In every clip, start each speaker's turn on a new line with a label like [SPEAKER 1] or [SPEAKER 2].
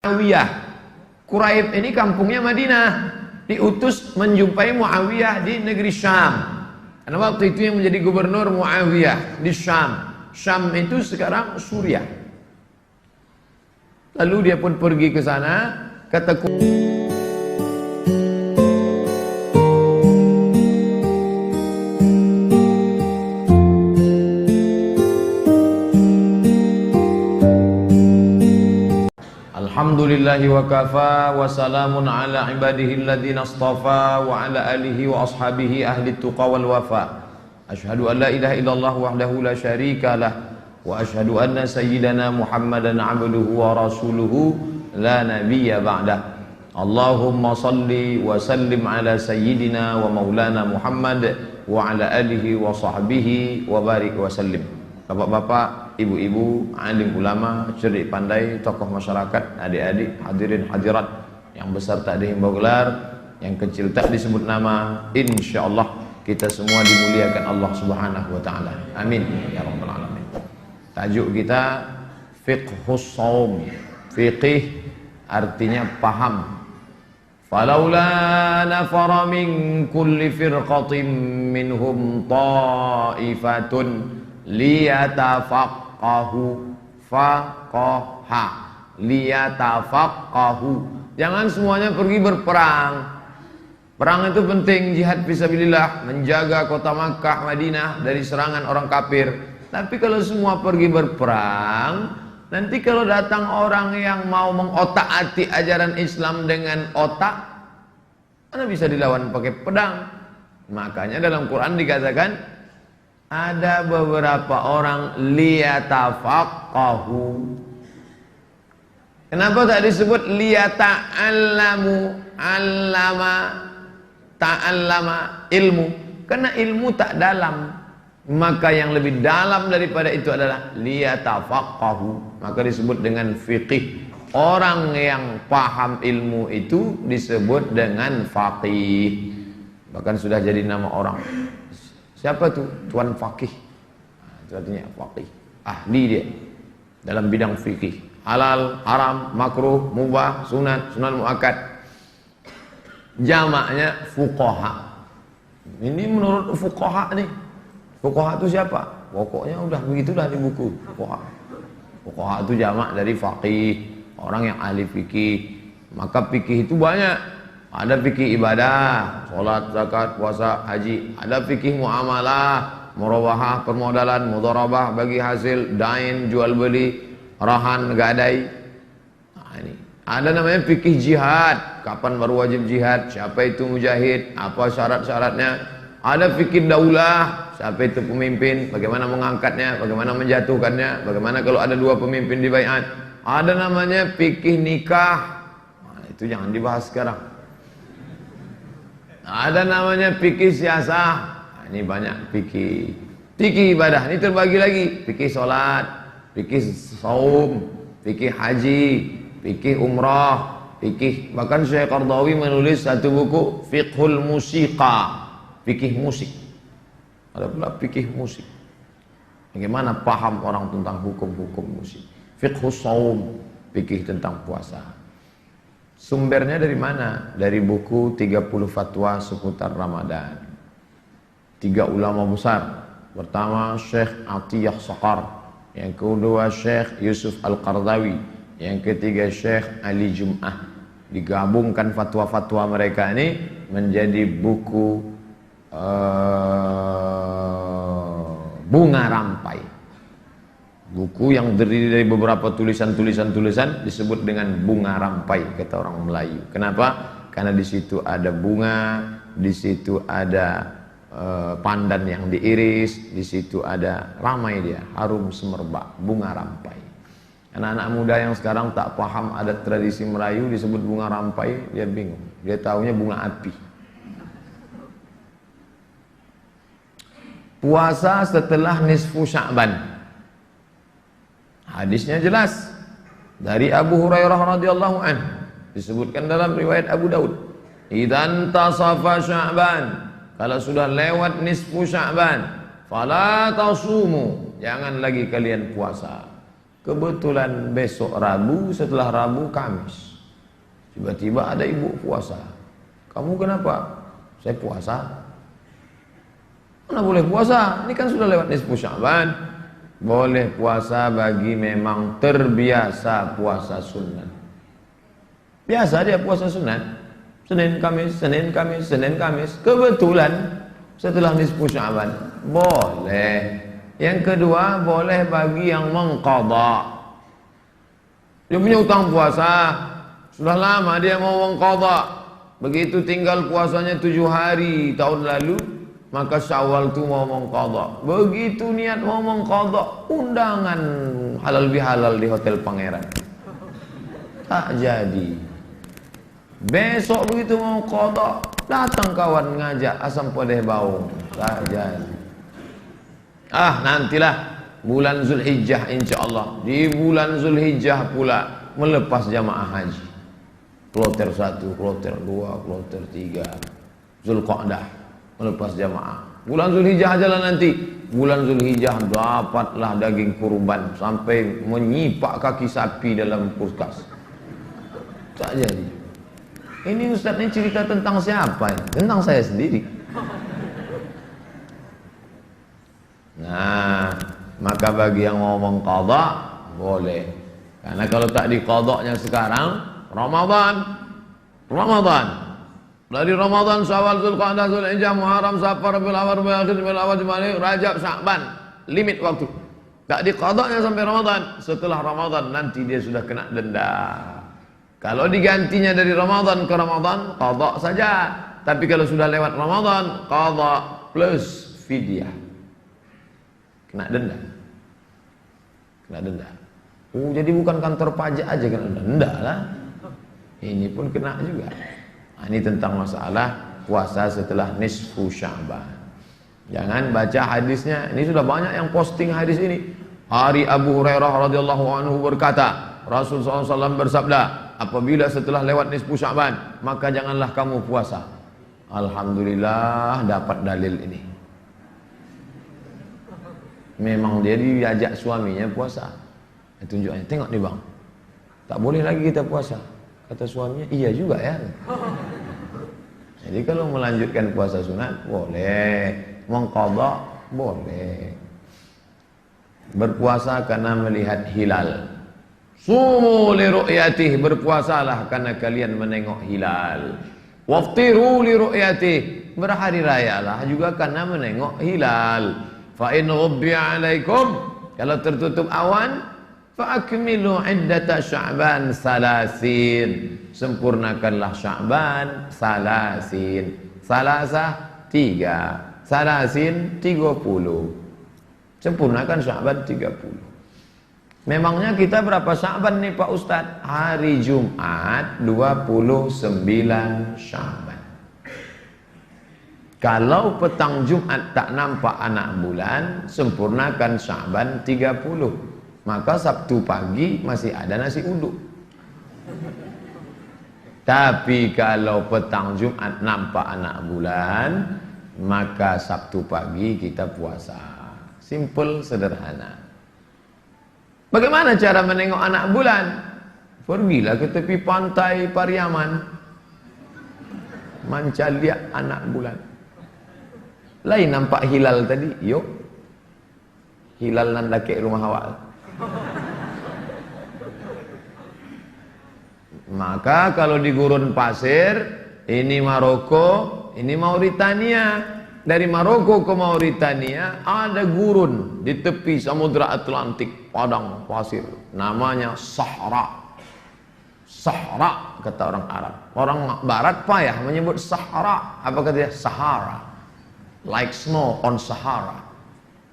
[SPEAKER 1] Muawiyah. Quraib ini kampungnya Madinah, diutus menjumpai Muawiyah di negeri Syam. Karena waktu itu yang menjadi gubernur Muawiyah di Syam. Syam itu sekarang Suriah. Lalu dia pun pergi ke sana, kata Alhamdulillahi wa kafa wa salamun ala ibadihi alladhina astafa wa ala alihi wa ashabihi ahli tuqa wal wafa. Asyhadu an la ilaha illallah wahdahu la syarika lah wa asyhadu anna sayyidana Muhammadan abduhu wa rasuluhu la nabiyya ba'dah. Allahumma salli wa sallim ala sayyidina wa maulana Muhammad wa ala alihi wa sahbihi wa barik wa sallim. Bapak-bapak, ibu-ibu, alim ulama, cerdik pandai, tokoh masyarakat, adik-adik, hadirin hadirat, yang besar tak dihimbau gelar, yang kecil tak disebut nama, insyaallah kita semua dimuliakan Allah Subhanahu wa taala. Amin ya rabbal alamin. Tajuk kita fiqhus shaum. Fiqih artinya paham. Falaula nafara min kulli firqatin minhum ta'ifatun liyatafaqahu faqaha liyatafaqahu. Jangan semuanya pergi berperang. Perang itu penting, jihad fisabilillah, menjaga kota Makkah, Madinah dari serangan orang kafir. Tapi kalau semua pergi berperang, nanti kalau datang orang yang mau mengotak-atik ajaran Islam dengan otak, mana bisa dilawan pakai pedang? Makanya dalam Quran dikatakan ada beberapa orang liyatafaqahu. Kenapa tak disebut liyata'allamu? Allama, ta'allama, ilmu. Karena ilmu tak dalam. Maka yang lebih dalam daripada itu adalah liyatafaqahu. Maka disebut dengan fiqih. Orang yang paham ilmu itu disebut dengan faqih. Bahkan sudah jadi nama orang. Siapa tuh? Tuan Faqih. Itu artinya faqih. Ahli dia dalam bidang fikih. Halal, haram, makruh, mubah, sunat, sunat muakkad. Jamaknya fuqaha. Ini menurut fuqaha nih. Fuqaha itu siapa? Pokoknya udah begitulah di buku fuqaha. Fuqaha itu jamak dari faqih, orang yang ahli fikih. Maka fikih itu banyak. Ada fikih ibadah, sholat, zakat, puasa, haji. Ada fikih muamalah, murabahah, permodalan, mudharabah, bagi hasil, dain, jual beli, rahan, gadai. Nah, ini. Ada namanya fikih jihad, kapan baru wajib jihad, siapa itu mujahid, apa syarat-syaratnya. Ada fikih daulah, siapa itu pemimpin, bagaimana mengangkatnya, bagaimana menjatuhkannya, bagaimana kalau ada dua pemimpin di baiat. Ada namanya fikih nikah. Nah, itu jangan dibahas sekarang. Ada namanya fikih siasah. Nah, ini banyak fikih. Fikih ibadah ini terbagi lagi. Fikih sholat, fikih saum, fikih haji, fikih umrah, fikih. Bahkan Syekh Qardawi menulis satu buku Fiqhul Musiqa, fikih musik. Ada pula fikih musik. Bagaimana paham orang tentang hukum-hukum musik. Fiqhus saum, fikih tentang puasa. Sumbernya dari mana? Dari buku 30 fatwa seputar Ramadan. 3 ulama besar. Pertama Syekh Atiyah Saqar, yang kedua Syekh Yusuf Al-Qardawi, yang ketiga Syekh Ali Jum'ah. Digabungkan fatwa-fatwa mereka ini menjadi buku Bunga Rampai. Buku yang terdiri dari beberapa tulisan-tulisan disebut dengan Bunga Rampai, kata orang Melayu. Kenapa? Karena di situ ada bunga, di situ ada pandan yang diiris, di situ ada ramai dia, harum semerbak, bunga rampai. Anak-anak muda yang sekarang tak paham adat tradisi Melayu disebut bunga rampai, dia bingung. Dia taunya bunga api. Puasa setelah nisfu Sya'ban. Hadisnya jelas dari Abu Hurairah radhiyallahu anhu, disebutkan dalam riwayat Abu Daud. Idzan tasafa Sya'ban, kalau sudah lewat nisfu Sya'ban, fala tasumu, jangan lagi kalian puasa. Kebetulan besok Rabu, setelah Rabu Kamis. Tiba-tiba ada ibu puasa. Kamu kenapa? Saya puasa. Mana boleh puasa? Ini kan sudah lewat nisfu Sya'ban. Boleh puasa bagi memang terbiasa puasa sunat. Biasa dia puasa sunat. Senin, Kamis, Senin, Kamis, Senin, Kamis. Kebetulan setelah nisfu Sya'ban. Boleh. Yang kedua, boleh bagi yang mengqadha. Dia punya utang puasa, sudah lama dia mau mengqadha. Begitu tinggal puasanya 7 hari tahun lalu, maka Syawal itu mau mengqadha. Begitu niat mau mengqadha, undangan halal bihalal di Hotel Pangeran. Tak jadi. Besok begitu mau qadha, datang kawan ngajak asam pedeh bau. Tak jadi. Nantilah bulan Zulhijjah insyaallah. Di bulan Zulhijjah pula melepas jamaah haji. Kloter 1, kloter 2, kloter 3. Zulqa'dah melepas jamaah. Bulan Zulhijjah ajalah nanti. Bulan Zulhijjah dapatlah daging kurban sampai menyipak kaki sapi dalam kulkas. Tak jadi. Ini Ustaz ini cerita tentang siapa? Tentang saya sendiri. Nah, maka bagi yang mau mengqadha boleh. Karena kalau tak diqadhanya sekarang Ramadan. Dari Ramadan, Syawal, Zulqa'dah, Zulhijjah, Muharram, Safar, Rabiul Awwal, Rabiul Akhir, Rabiul Awwal, Jumadil, Rajab, Sya'ban. Limit waktu. Tak diqadhanya sampai Ramadan. Setelah Ramadan nanti dia sudah kena denda. Kalau digantinya dari Ramadan ke Ramadan, qadha saja. Tapi kalau sudah lewat Ramadan, qadha plus fidyah. Kena denda. Jadi bukan kantor pajak aja kena denda. Enggak lah. Ini pun kena juga. Nah, ini tentang masalah puasa setelah nisfu Sya'ban. Jangan baca hadisnya. Ini sudah banyak yang posting hadis ini. Hari Abu Hurairah radhiyallahu anhu berkata, Rasulullah SAW bersabda, apabila setelah lewat nisfu Sya'ban, maka janganlah kamu puasa. Alhamdulillah dapat dalil ini. Memang dia diajak suaminya puasa. Tunjuknya, tengok nih bang, tak boleh lagi kita puasa. Kata suaminya, iya juga ya. Jadi kalau melanjutkan puasa sunat boleh, mengqadha boleh. Berpuasa karena melihat hilal. Sumu li ru'yatih, berpuasalah karena kalian menengok hilal. Waftiru li ru'yatih, berhari rayalah juga karena menengok hilal. Fa in ghubbiya 'alaikum, kalau tertutup awan, fa akmilu 'iddata Sya'ban 30. Sempurnakanlah Sya'ban 30. Salasah 3, salasin 30. Sempurnakan Sya'ban 30. Memangnya kita berapa Sya'ban nih Pak Ustadz? Hari Jumat 29 Sya'ban. Kalau petang Jumat tak nampak anak bulan, sempurnakan Sya'ban 30. Maka Sabtu pagi masih ada nasi uduk. Tapi kalau petang Jumat nampak anak bulan, maka Sabtu pagi kita puasa. Simple, sederhana. Bagaimana cara menengok anak bulan? Pergilah ke tepi pantai Pariaman, manca lihat anak bulan. Lain nampak hilal tadi, yuk. Hilal nan laki rumah awal. Maka kalau di gurun pasir, ini Maroko, ini Mauritania. Dari Maroko ke Mauritania ada gurun di tepi Samudra Atlantik, padang pasir. Namanya Sahara. Sahara kata orang Arab. Orang Barat payah menyebut Sahara. Apa kata dia? Sahara. Like snow on Sahara,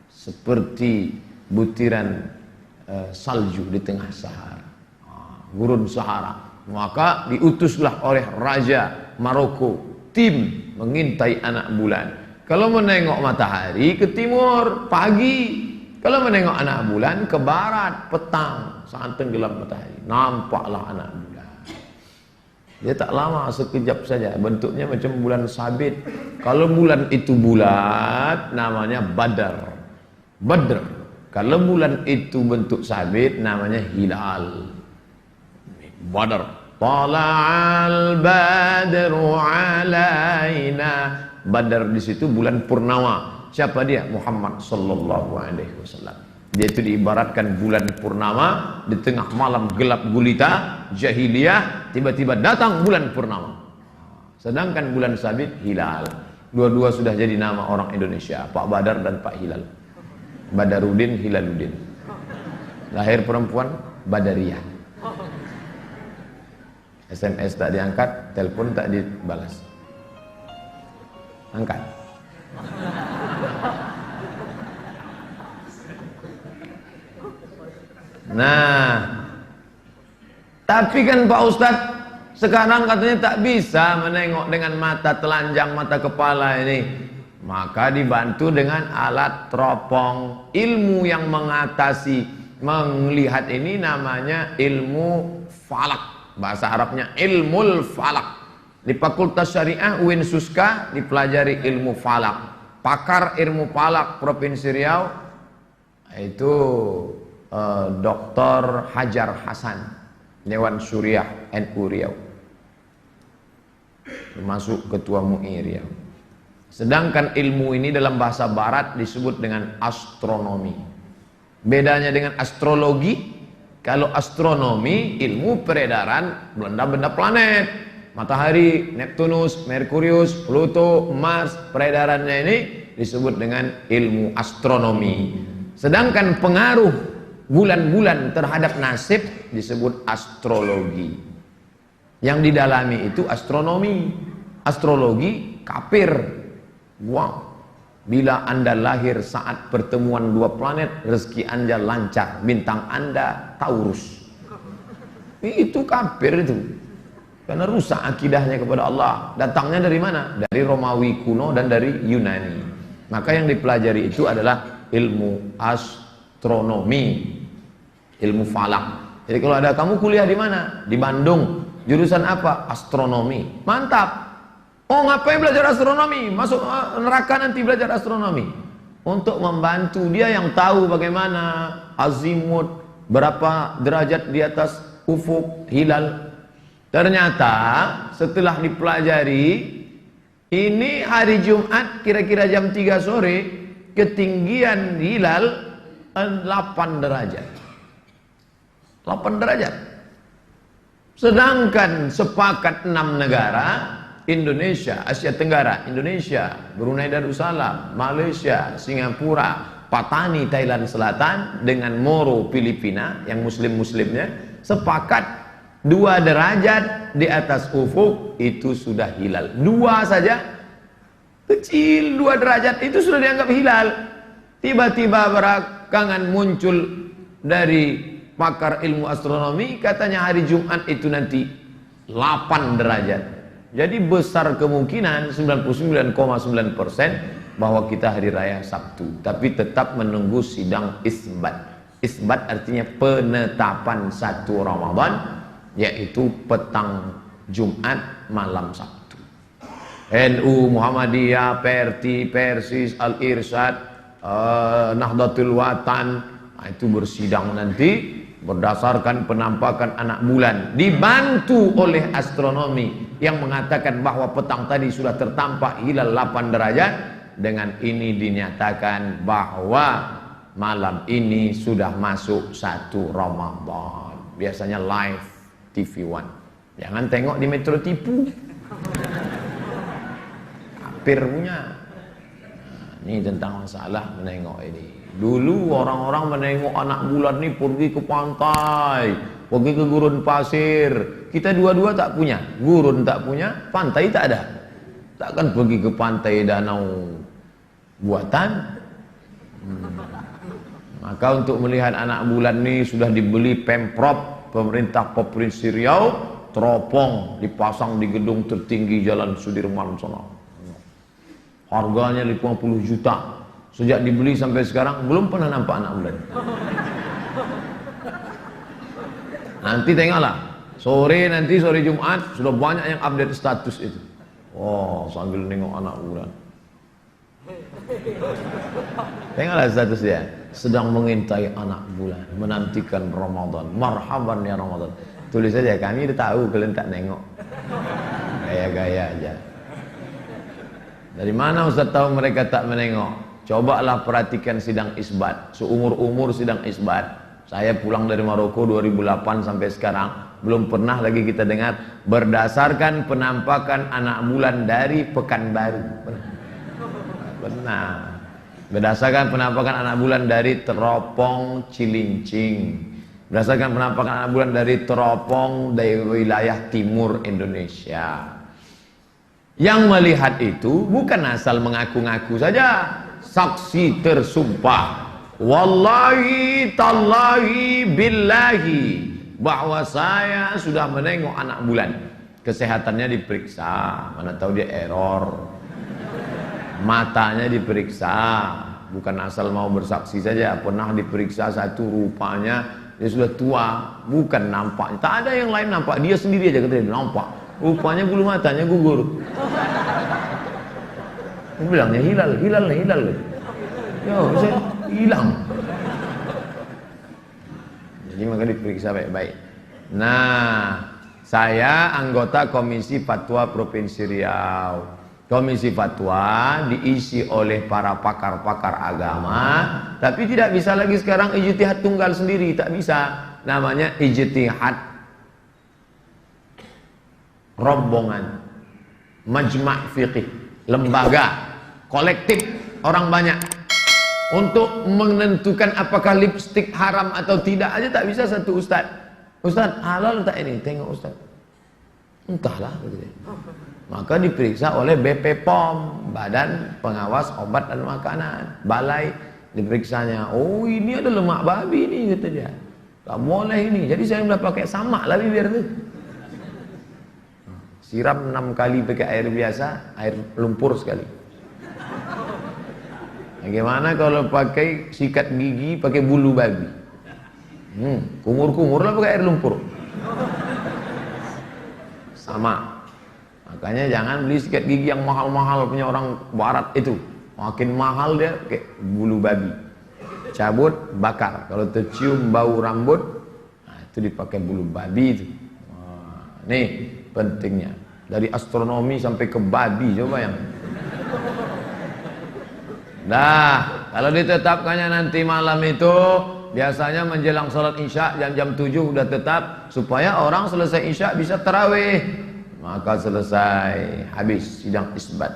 [SPEAKER 1] seperti butiran salju di tengah Sahara, gurun Sahara. Maka diutuslah oleh Raja Maroko tim mengintai anak bulan. Kalau menengok matahari ke timur pagi, kalau menengok anak bulan ke barat petang, saat tenggelam matahari, nampaklah anak bulan. Dia tak lama, sekejap saja. Bentuknya macam bulan sabit. Kalau bulan itu bulat, namanya Badar. Badr. Kalau bulan itu bentuk sabit namanya hilal. Badar. Tala'al badru alaina. Badar di situ bulan purnama. Siapa dia? Muhammad sallallahu alaihi wasallam. Dia itu diibaratkan bulan purnama di tengah malam gelap gulita jahiliyah, tiba-tiba datang bulan purnama. Sedangkan bulan sabit hilal. Dua-dua sudah jadi nama orang Indonesia, Pak Badar dan Pak Hilal. Badarudin, Hilaluddin. Lahir perempuan, Badariyah. SMS tak diangkat, telepon tak dibalas. Angkat. Nah, tapi kan Pak Ustadz sekarang katanya tak bisa menengok dengan mata telanjang, mata kepala ini. Maka dibantu dengan alat teropong. Ilmu yang mengatasi melihat ini namanya ilmu falak. Bahasa Arabnya ilmul falak. Di Fakultas Syariah UIN Suska dipelajari ilmu falak. Pakar ilmu falak Provinsi Riau itu Dr. Hajar Hasan, Dewan Syuriah NU Riau, termasuk Ketua MUI Riau. Sedangkan ilmu ini dalam bahasa barat disebut dengan astronomi. Bedanya dengan astrologi, kalau astronomi ilmu peredaran benda-benda planet, matahari, Neptunus, Merkurius, Pluto, Mars, peredarannya ini disebut dengan ilmu astronomi. Sedangkan pengaruh bulan-bulan terhadap nasib disebut astrologi. Yang didalami itu astronomi. Astrologi kafir. Wow. Bila Anda lahir saat pertemuan dua planet, rezeki Anda lancar, bintang Anda Taurus. Itu kafir itu. Karena rusak akidahnya kepada Allah. Datangnya dari mana? Dari Romawi kuno dan dari Yunani. Maka yang dipelajari itu adalah ilmu astronomi, ilmu falak. Jadi kalau ada kamu kuliah di mana? Di Bandung. Jurusan apa? Astronomi. Mantap. Oh, ngapain belajar astronomi? Masuk neraka nanti belajar astronomi. Untuk membantu dia yang tahu bagaimana azimut, berapa derajat di atas ufuk hilal. Ternyata setelah dipelajari, ini hari Jumat kira-kira jam 3 sore, ketinggian hilal 8 derajat. 8 derajat. Sedangkan sepakat 6 negara, Indonesia, Asia Tenggara, Indonesia, Brunei Darussalam, Malaysia, Singapura, Patani, Thailand Selatan, dengan Moro, Filipina, yang muslim-muslimnya, sepakat 2 derajat di atas ufuk itu sudah hilal. 2 saja, kecil 2 derajat itu sudah dianggap hilal. Tiba-tiba belakangan muncul dari pakar ilmu astronomi, katanya hari Jumat itu nanti 8 derajat. Jadi besar kemungkinan 99,9% bahwa kita hari raya Sabtu. Tapi tetap menunggu sidang isbat. Isbat artinya penetapan 1 Ramadan, yaitu petang Jumat malam Sabtu. NU, Muhammadiyah, PRT, Persis, Al-Irsyad, Nahdlatul Watan, itu bersidang nanti berdasarkan penampakan anak bulan, dibantu oleh astronomi yang mengatakan bahwa petang tadi sudah tertampak hilal 8 derajat. Dengan ini dinyatakan bahwa malam ini sudah masuk 1 Ramadan. Biasanya live TV One. Jangan tengok di Metro Tipu. Hampir punya. Nah, ini tentang masalah menengok ini. Dulu orang-orang menengok anak bulan ini pergi ke pantai, pergi ke gurun pasir. Kita dua-dua tak punya, gurun tak punya, pantai tak ada. Takkan pergi ke pantai danau buatan. Maka untuk melihat anak bulan ini sudah dibeli Pemprov, pemerintah Provinsi Riau, teropong dipasang di gedung tertinggi Jalan Sudirman sana. Harganya 50 juta. Sejak dibeli sampai sekarang belum pernah nampak anak bulan. Nanti tengoklah, sore Jumat sudah banyak yang update status itu. Oh, sambil nengok anak bulan. Tengoklah status dia. sedang mengintai anak bulan, menantikan Ramadan. Marhaban ya Ramadan. Tulis saja, kami udah tahu kalian tak nengok. Gaya-gaya aja. Dari mana Ustaz tahu mereka tak menengok? Cobalah perhatikan sidang isbat. Seumur-umur sidang isbat. Saya pulang dari Maroko 2008 sampai sekarang, belum pernah lagi kita dengar berdasarkan penampakan anak bulan dari Pekanbaru. Benar. Berdasarkan penampakan anak bulan dari Teropong Cilincing, berdasarkan penampakan anak bulan dari Teropong dari wilayah timur Indonesia. Yang melihat itu bukan asal mengaku-ngaku saja, saksi tersumpah, wallahi tallahi billahi, bahwa saya sudah menengok anak bulan. Kesehatannya diperiksa, mana tahu dia error. Matanya diperiksa, bukan asal mau bersaksi saja. Pernah diperiksa satu, rupanya dia sudah tua, bukan nampak. Tak ada yang lain nampak, dia sendiri aja katanya nampak. Rupanya bulu matanya gugur. Aku bilangnya hilal. Yo, saya hilang. Jadi maka diperiksa baik-baik. Nah, saya anggota Komisi Fatwa Provinsi Riau. Komisi Fatwa diisi oleh para pakar-pakar agama, tapi tidak bisa lagi sekarang ijtihad tunggal sendiri, tak bisa. Namanya ijtihad rombongan, majma' fiqih, lembaga kolektif orang banyak untuk menentukan apakah lipstik haram atau tidak aja tak bisa satu ustaz. Ustaz, halal tak ini? Tengok ustaz. Entahlah gitu. Maka diperiksa oleh BP POM, Badan Pengawas Obat dan Makanan, balai diperiksanya. Oh, ini ada lemak babi ini, kata dia. Tak boleh ini. Jadi saya udah pakai samak lah bibir tu. Siram 6 kali pakai air biasa, air lumpur sekali. Bagaimana kalau pakai sikat gigi pakai bulu babi? Kumur-kumur lah pakai air lumpur. Sama. Makanya jangan beli sikat gigi yang mahal-mahal punya orang barat itu. Makin mahal dia pakai bulu babi. Cabut, bakar. Kalau tercium bau rambut, nah itu dipakai bulu babi itu. Nih pentingnya. Dari astronomi sampai ke babi, coba yang. Nah, kalau ditetapkannya nanti malam itu, biasanya menjelang sholat isya jam 7 udah tetap, supaya orang selesai isya bisa tarawih. Maka selesai, habis sidang isbat.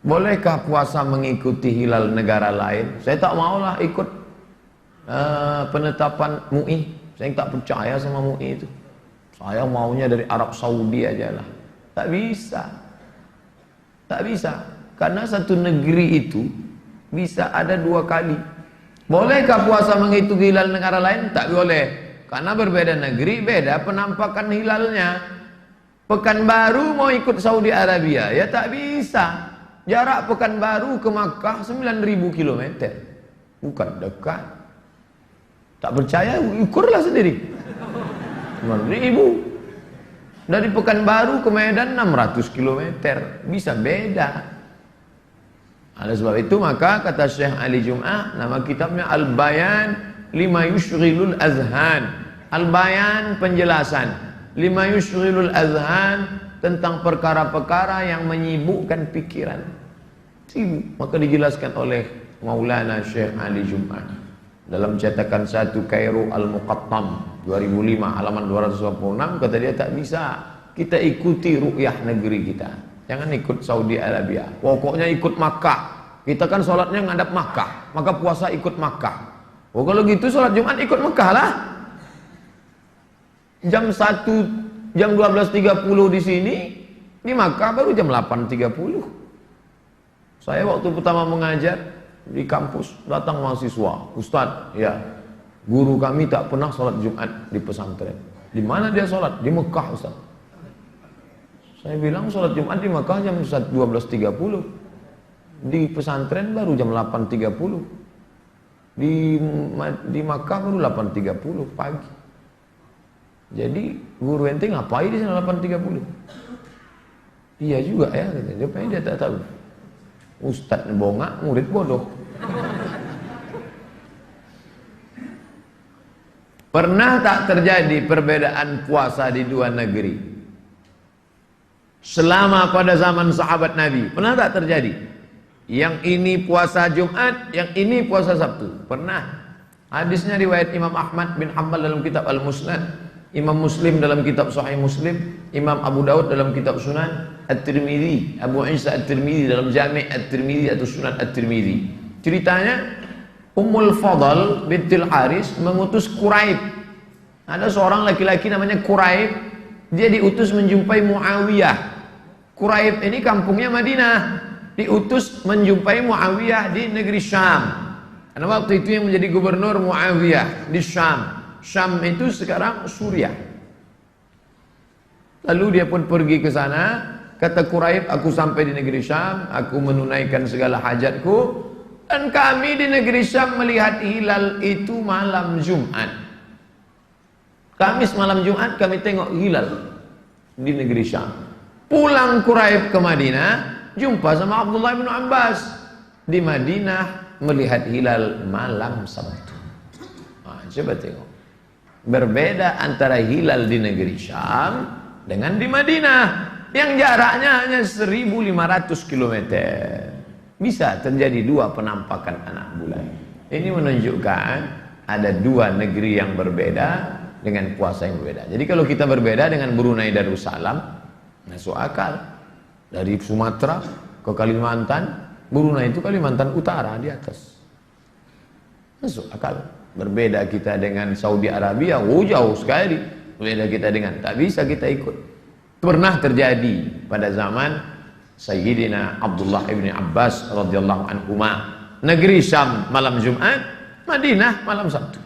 [SPEAKER 1] Bolehkah puasa mengikuti hilal negara lain? Saya tak maulah ikut penetapan MUI. Saya tak percaya sama MUI itu. Saya maunya dari Arab Saudi aja lah. Tak bisa. Tak bisa. Karena satu negeri itu bisa ada 2 kali. Bolehkah puasa mengikuti hilal negara lain? Tak boleh. Karena berbeda negeri, beda penampakan hilalnya. Pekanbaru mau ikut Saudi Arabia, ya tak bisa. Jarak Pekanbaru ke Makkah 9.000 km. Bukan dekat. Tak percaya, ukurlah sendiri. 9.000. Dari Pekanbaru ke Medan 600 km. Bisa beda. Oleh sebab itu maka kata Syekh Ali Jum'ah, nama kitabnya Al-Bayan Lima Yushghilul Azhan. Al-Bayan penjelasan, Lima Yushghilul Azhan, tentang perkara-perkara yang menyibukkan pikiran. Sibuk. Maka dijelaskan oleh Maulana Syekh Ali Jum'ah dalam cetakan 1 Kairo Al-Muqattam 2005 halaman 226, kata dia tak bisa kita ikuti ru'yah negeri kita. Jangan ikut Saudi Arabia. Pokoknya ikut Makkah. Kita kan sholatnya ngadap Makkah, maka puasa ikut Makkah. Oh kalau gitu sholat Jumat ikut Makkah lah. Jam 12.30 di sini, di Makkah baru jam 8.30. Saya waktu pertama mengajar di kampus, datang mahasiswa, Ustadz, ya, guru kami tak pernah sholat Jumat di pesantren. Di mana dia sholat? Di Mekah, Ustadz. Saya bilang sholat Jumat di Mekah jam 12.30, di pesantren baru jam 8.30, di Mekah baru 8.30 pagi. Jadi guru ente ngapain di sana 8.30? Iya juga ya, dia tak tahu. Ustadz bongak, murid bodoh. Pernah tak terjadi perbedaan puasa di dua negeri? Selama pada zaman sahabat Nabi, pernah tak terjadi? Yang ini puasa Jumat, yang ini puasa Sabtu. Pernah. Hadisnya riwayat Imam Ahmad bin Hanbal dalam kitab Al-Musnad, Imam Muslim dalam kitab Sahih Muslim, Imam Abu Daud dalam kitab Sunan, At-Tirmidzi, Abu Isa At-Tirmidzi dalam Jami' At-Tirmidzi atau Sunan At-Tirmidzi. Ceritanya Ummul Fadl bintil Haris mengutus Quraib. Ada seorang laki-laki namanya Quraib, dia diutus menjumpai Muawiyah. Quraib ini kampungnya Madinah, diutus menjumpai Muawiyah di negeri Syam. Karena waktu itu yang menjadi gubernur Muawiyah di Syam. Syam itu sekarang Suriah. Lalu dia pun pergi ke sana. Kata Quraib, aku sampai di negeri Syam, aku menunaikan segala hajatku. Dan kami di negeri Syam melihat hilal itu malam Jumat. Kamis malam Jumat kami tengok hilal di negeri Syam. Pulang Quraib ke Madinah, jumpa sama Abdullah bin Abbas. Di Madinah melihat hilal malam Sabtu. Nah, coba tengok. Berbeda antara hilal di negeri Syam dengan di Madinah. Yang jaraknya hanya 1.500 km. Bisa terjadi dua penampakan anak bulan. Ini menunjukkan ada dua negeri yang berbeda dengan puasa yang berbeda. Jadi kalau kita berbeda dengan Brunei Darussalam, masuk akal. Dari Sumatera ke Kalimantan, Brunei itu Kalimantan Utara di atas. Masuk akal. Berbeda kita dengan Saudi Arabia, jauh sekali. Berbeda kita dengan, tak bisa kita ikut. Pernah terjadi pada zaman Sayyidina Abdullah ibn Abbas radhiyallahu anhuma, negeri Syam malam Jumat, Madinah malam Sabtu.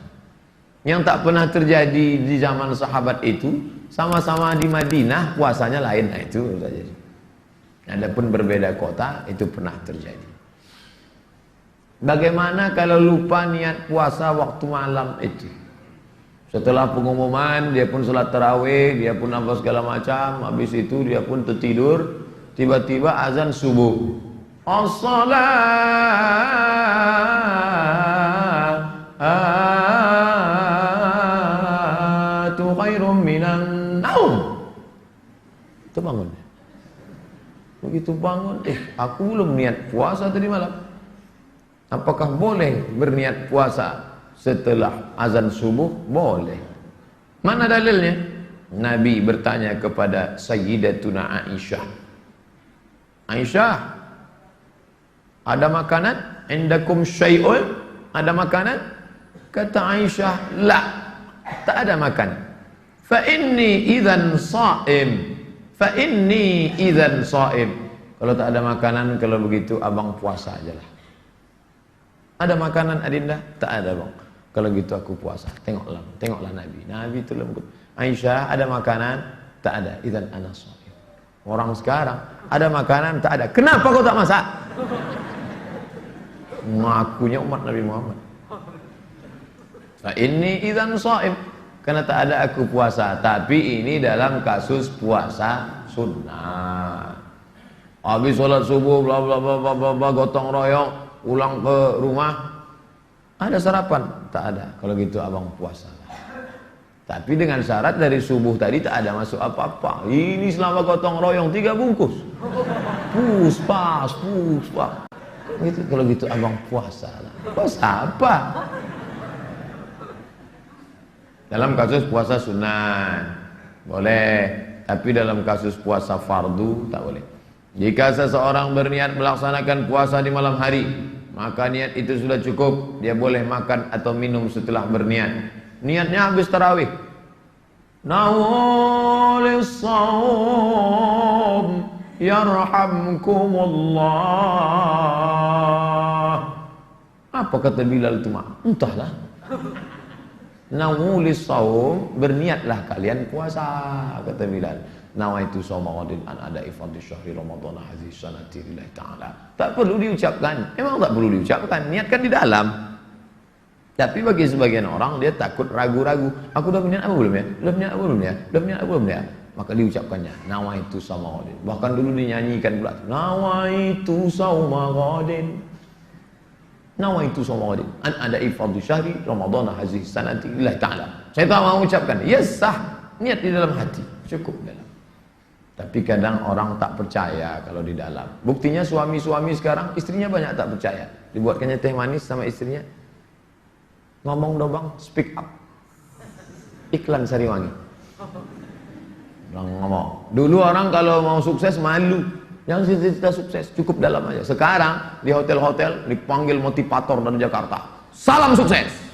[SPEAKER 1] Yang tak pernah terjadi di zaman sahabat itu, sama-sama di Madinah puasanya lain. Nah, itu terjadi. Adapun berbeda kota itu pernah terjadi. Bagaimana kalau lupa niat puasa waktu malam itu? Setelah pengumuman dia pun salat tarawih, dia pun apa segala macam, habis itu dia pun tertidur. Tiba-tiba azan subuh. As-salatu khairum minan naum. Itu bangun. Begitu bangun, aku belum niat puasa tadi malam. Apakah boleh berniat puasa setelah azan subuh? Boleh. Mana dalilnya? Nabi bertanya kepada Sayyidatuna Aisyah. Aisyah, ada makanan? Indakum syai'un? Ada makanan? Kata Aisyah, la, tak ada makan. Fa inni idzan sha'im. Fa inni idzan sha'im. Kalau tak ada makanan, kalau begitu abang puasa ajalah. Ada makanan Adinda? Tak ada bang. Kalau gitu aku puasa. Tengoklah Nabi. Nabi itu lembut. Aisyah, ada makanan? Tak ada. Idzan ana sha'im. Orang sekarang ada makanan tak ada. Kenapa kau tak masak? Ngakunya umat Nabi Muhammad. Nah, ini idzan shaim. Karena tak ada aku puasa. Tapi ini dalam kasus puasa sunnah. Habis sholat subuh bla bla bla bla bla, gotong royong pulang ke rumah. Ada sarapan? Tak ada. Kalau gitu abang puasa. Tapi dengan syarat dari subuh tadi tak ada masuk apa-apa. Ini selama gotong royong 3 bungkus. Puspas. Gitu, kalau gitu abang puasa lah. Puasa apa? Dalam kasus puasa sunnah boleh, tapi dalam kasus puasa fardu tak boleh. Jika seseorang berniat melaksanakan puasa di malam hari, maka niat itu sudah cukup. Dia boleh makan atau minum setelah berniat. Niatnya habis tarawih. Nawalis saum yarhamkumullah. Apa kata Bilal itu mak? Entahlah. Nawalis saum, berniatlah kalian puasa, kata Bilal. Nawaitu shauma ghadin an ada ifadhi syahri ramadhan hadhihi sanati lillahi ta'ala. Tak perlu diucapkan. Memang tak perlu diucapkan, niatkan di dalam. Tapi bagi sebagian orang dia takut ragu-ragu. Aku dah berniat apa belum ya? Dah berniat apa belum ya? Dah berniat apa belum ya? Maka diucapkannya nawaitu shauma ghadin. Bahkan dulu dinyanyikan pula. Nawaitu shauma ghadin. Nawaitu shauma ghadin an ada ifadhi syahri ramadhan hadhihi sanati lillahi ta'ala. Saya tak mau ucapkan, ya sah, niat di dalam hati, cukup dalam. Tapi kadang orang tak percaya kalau di dalam. Buktinya suami-suami sekarang, istrinya banyak tak percaya. Dibuatkannya teh manis sama istrinya, ngomong dobang, speak up. Iklan Sariwangi. Ngomong. Dulu orang kalau mau sukses malu. Yang cita-cita sukses cukup dalam aja. Sekarang di hotel-hotel dipanggil motivator dari Jakarta. Salam sukses.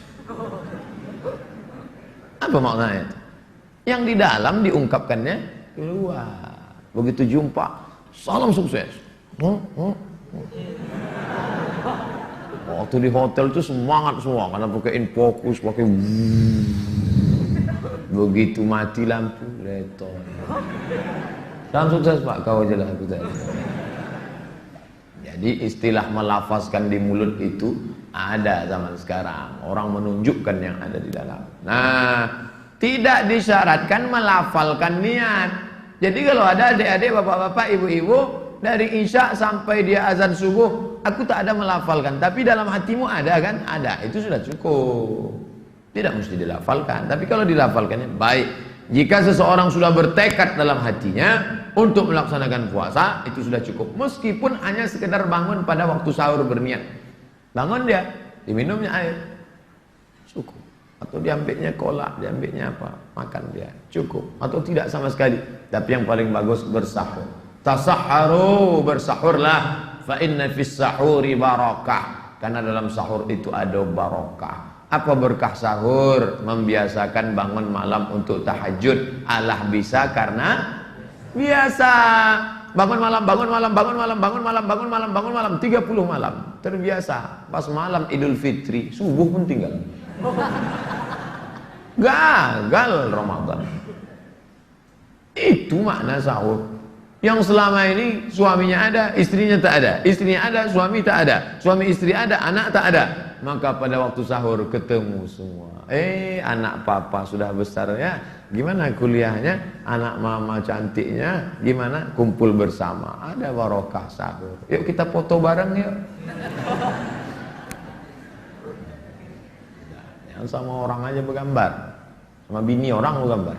[SPEAKER 1] Apa maknanya? Yang di dalam diungkapkannya keluar. Begitu jumpa, salam sukses. Waktu di hotel itu semangat semua karena pakai infocus, pakai begitu mati lampu, leton. Salam sukses Pak, kau aja lah aku tadi. Jadi istilah melafazkan di mulut itu ada zaman sekarang. Orang menunjukkan yang ada di dalam. Nah, tidak disyaratkan melafalkan niat. Jadi kalau ada adik-adik, bapak-bapak, ibu-ibu, dari isya sampai dia azan subuh, aku tak ada melafalkan. Tapi dalam hatimu ada kan? Ada. Itu sudah cukup. Tidak mesti dilafalkan. Tapi kalau dilafalkannya baik. Jika seseorang sudah bertekad dalam hatinya untuk melaksanakan puasa, itu sudah cukup. Meskipun hanya sekedar bangun pada waktu sahur berniat. Bangun dia, diminumnya air, cukup. Atau diambilnya kolak, diambilnya apa, makan dia, cukup. Atau tidak sama sekali. Tapi yang paling bagus bersahur. Tasahharu, bersahurlah. Fa inna fis sahuri barakah. Karena dalam sahur itu ada barakah. Apa berkah sahur? Membiasakan bangun malam untuk tahajud. Allah bisa karena biasa. Bangun malam, bangun malam, bangun malam, bangun malam, bangun malam, bangun malam, 30 malam. Terbiasa. Pas malam Idul Fitri, subuh pun tinggal. Gagal Ramadan. Itu makna sahur. Yang selama ini suaminya ada, istrinya tak ada. Istrinya ada, suami tak ada. Suami istri ada, anak tak ada. Maka pada waktu sahur ketemu semua. Anak papa sudah besar ya. Gimana kuliahnya? Anak mama cantiknya gimana? Kumpul bersama. Ada barokah sahur. Yuk kita foto bareng yuk. Yang sama orang aja bergambar. Sama bini orang bergambar.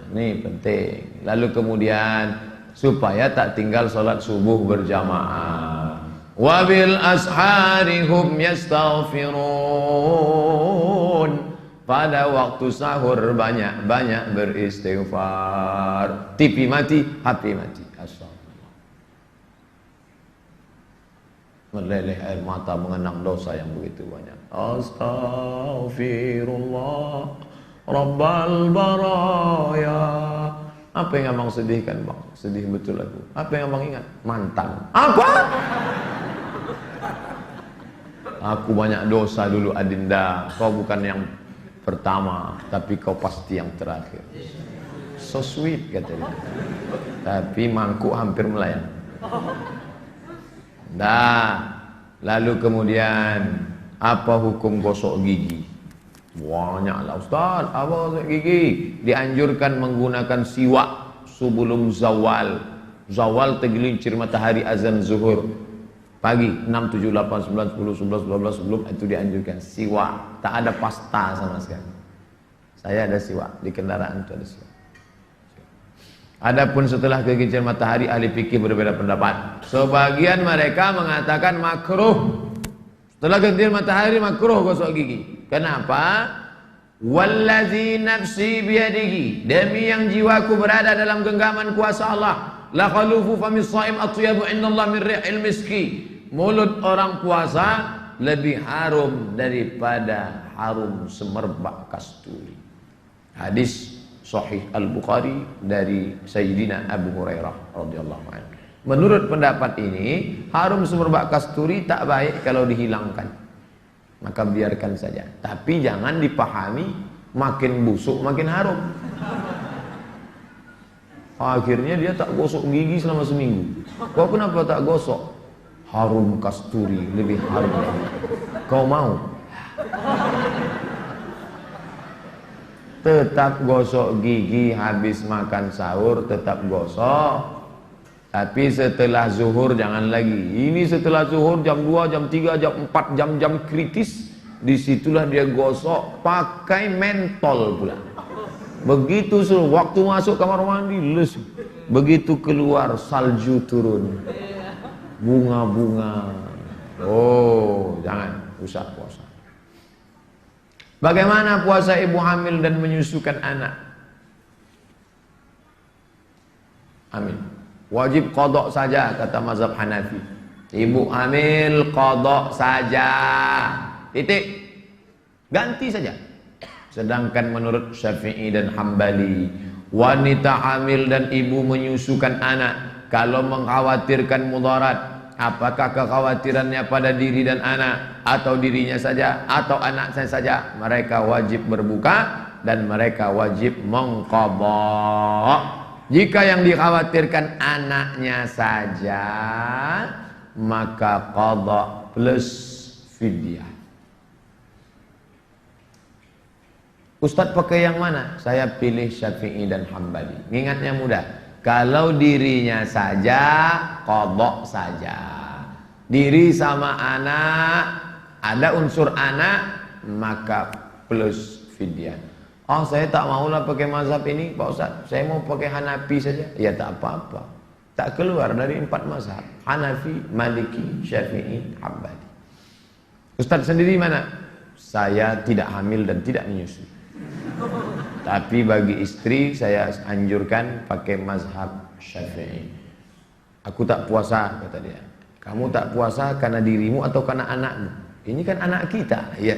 [SPEAKER 1] Ini penting. Lalu kemudian supaya tak tinggal sholat subuh berjamaah. Wabil ashari hum yastaghfirun. Pada waktu sahur banyak-banyak beristighfar. TV mati, HP mati. Astagfirullah. Meleleh air mata mengenang dosa yang begitu banyak. Astagfirullah Rabbal baraya. Apa yang abang sedihkan bang? Sedih betul aku. Apa yang abang ingat? Mantan. Apa? Aku banyak dosa dulu Adinda. Kau bukan yang pertama, tapi kau pasti yang terakhir. So sweet katanya. Tapi mangkuk hampir melayang. Lalu kemudian apa hukum gosok gigi? Banyaklah Ustaz, apa gosok gigi? Dianjurkan menggunakan siwak sebelum zawal. Zawal tergelincir matahari azan zuhur. Pagi 6, 7, 8, 9, 10, 11, 12 sebelum itu dianjurkan siwak. Tak ada pasta sama sekali. Saya ada siwak di kendaraan itu ada siwak. Adapun setelah tergelincir matahari ahli fikih berbeda pendapat. Sebagian mereka mengatakan makruh. Setelah tergelincir matahari makruh gosok gigi. Kenapa? Wallazi nafsi biyadihi, demi yang jiwaku berada dalam genggaman kuasa Allah. La khalufu famis shaim atyabu indallah min ri'il miski. Mulut orang puasa lebih harum daripada harum semerbak kasturi. Hadis sahih Al-Bukhari dari Sayyidina Abu Hurairah radhiyallahu anhu. Menurut pendapat ini, harum semerbak kasturi tak baik kalau dihilangkan. Maka biarkan saja. Tapi jangan dipahami makin busuk makin harum. Akhirnya dia tak gosok gigi selama seminggu. Kau kenapa tak gosok? Harum kasturi, lebih harum. Kau mau? Tetap gosok gigi habis makan sahur, tetap gosok. Tapi setelah zuhur jangan lagi. Ini setelah zuhur jam 2, jam 3, jam 4, jam-jam kritis. Disitulah dia gosok pakai mentol pula. Begitu waktu masuk kamar mandi lesu. Begitu keluar salju turun. Bunga-bunga. Oh, jangan usah puasa. Bagaimana puasa ibu hamil dan menyusukan anak? Amin. Wajib qada saja kata mazhab Hanafi. Ibu hamil qada saja. Titik. Ganti saja. Sedangkan menurut Syafi'i dan Hambali, wanita hamil dan ibu menyusukan anak kalau mengkhawatirkan mudarat, apakah kekhawatirannya pada diri dan anak atau dirinya saja atau anaknya saja, mereka wajib berbuka dan mereka wajib mengqadha. Jika yang dikhawatirkan anaknya saja, maka qadha plus fidyah. Ustadz pakai yang mana? Saya pilih Syafi'i dan Hambali. Ingatnya mudah. Kalau dirinya saja, qadha saja. Diri sama anak, ada unsur anak, maka plus fidyah. Oh, saya tak maulah pakai mazhab ini, Pak Ustadz. Saya mau pakai Hanafi saja. Ya tak apa-apa. Tak keluar dari 4 mazhab. Hanafi, Maliki, Syafi'i, Hambali. Ustadz sendiri mana? Saya tidak hamil dan tidak menyusui. Tapi bagi istri saya anjurkan pakai mazhab Syafi'i. Aku tak puasa, kata dia. Kamu tak puasa karena dirimu atau karena anakmu? Ini kan anak kita, ya.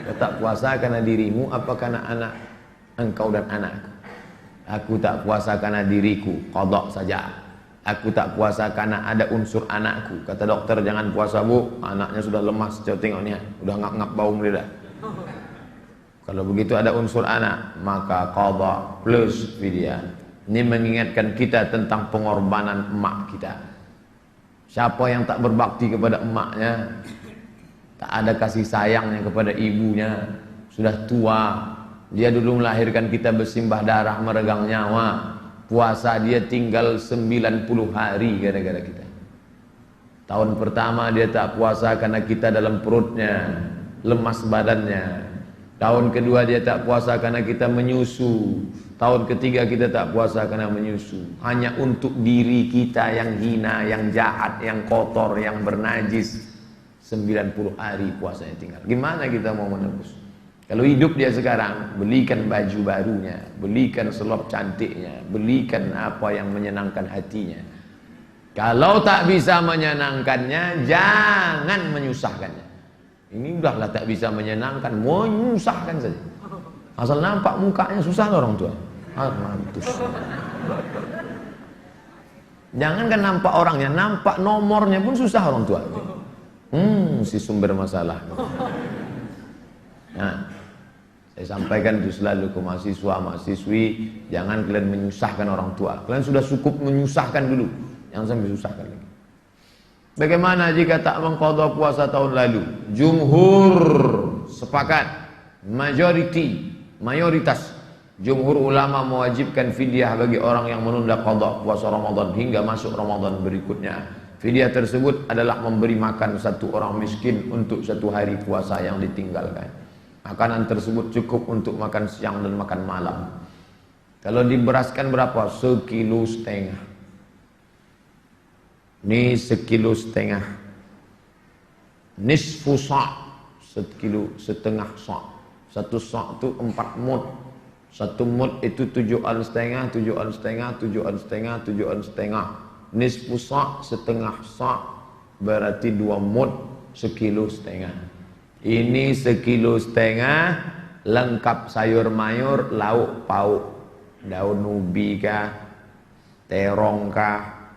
[SPEAKER 1] Kau tak puasa karena dirimu apa karena anak engkau dan anakku? Aku tak puasa karena diriku, qadha saja. Aku tak puasa karena ada unsur anakku. Kata dokter, jangan puasa bu, anaknya sudah lemas, coba tengok nih, udah ngap-ngap bau lidah. Kalau begitu ada unsur anak, maka qadha plus fidyah. Ini mengingatkan kita tentang pengorbanan emak kita. Siapa yang tak berbakti kepada emaknya, tak ada kasih sayangnya kepada ibunya, sudah tua, dia dulu melahirkan kita bersimbah darah, meregang nyawa, puasa dia tinggal 90 hari gara-gara kita. Tahun pertama dia tak puasa karena kita dalam perutnya, lemas badannya. Tahun kedua dia tak puasa karena kita menyusu. Tahun ketiga kita tak puasa karena menyusu. Hanya untuk diri kita yang hina, yang jahat, yang kotor, yang bernajis. 90 hari puasanya tinggal. Gimana kita mau menebus? Kalau hidup dia sekarang, belikan baju barunya, belikan selop cantiknya, belikan apa yang menyenangkan hatinya. Kalau tak bisa menyenangkannya, jangan menyusahkannya. Ini udahlah tak bisa menyenangkan, menyusahkan saja. Asal nampak mukanya susah orang tua. Mantus. Jangankan nampak orangnya, nampak nomornya pun susah orang tua. Si sumber masalah. Nah, saya sampaikan itu selalu ke mahasiswa, mahasiswi, jangan kalian menyusahkan orang tua. Kalian sudah cukup menyusahkan dulu, jangan sampai susahkan lagi. Bagaimana jika tak mengqadha puasa tahun lalu? Jumhur sepakat, mayoritas jumhur ulama mewajibkan fidyah bagi orang yang menunda qadha puasa Ramadan hingga masuk Ramadan berikutnya. Fidyah tersebut adalah memberi makan satu orang miskin untuk 1 hari puasa yang ditinggalkan. Makanan tersebut cukup untuk makan siang dan makan malam. Kalau diberaskan berapa? 1,5 kilo. Ini 1,5 kilo. Nisfu sa', 1,5 kilo. 1 sa' itu 4 mud. 1 mud itu 7 on setengah. Nisfu sa', 1/2 sa' berarti 2 mud, 1,5 kilo. Ini 1,5 kilo lengkap sayur mayur, lauk pauk, daun ubi kah, terong kah,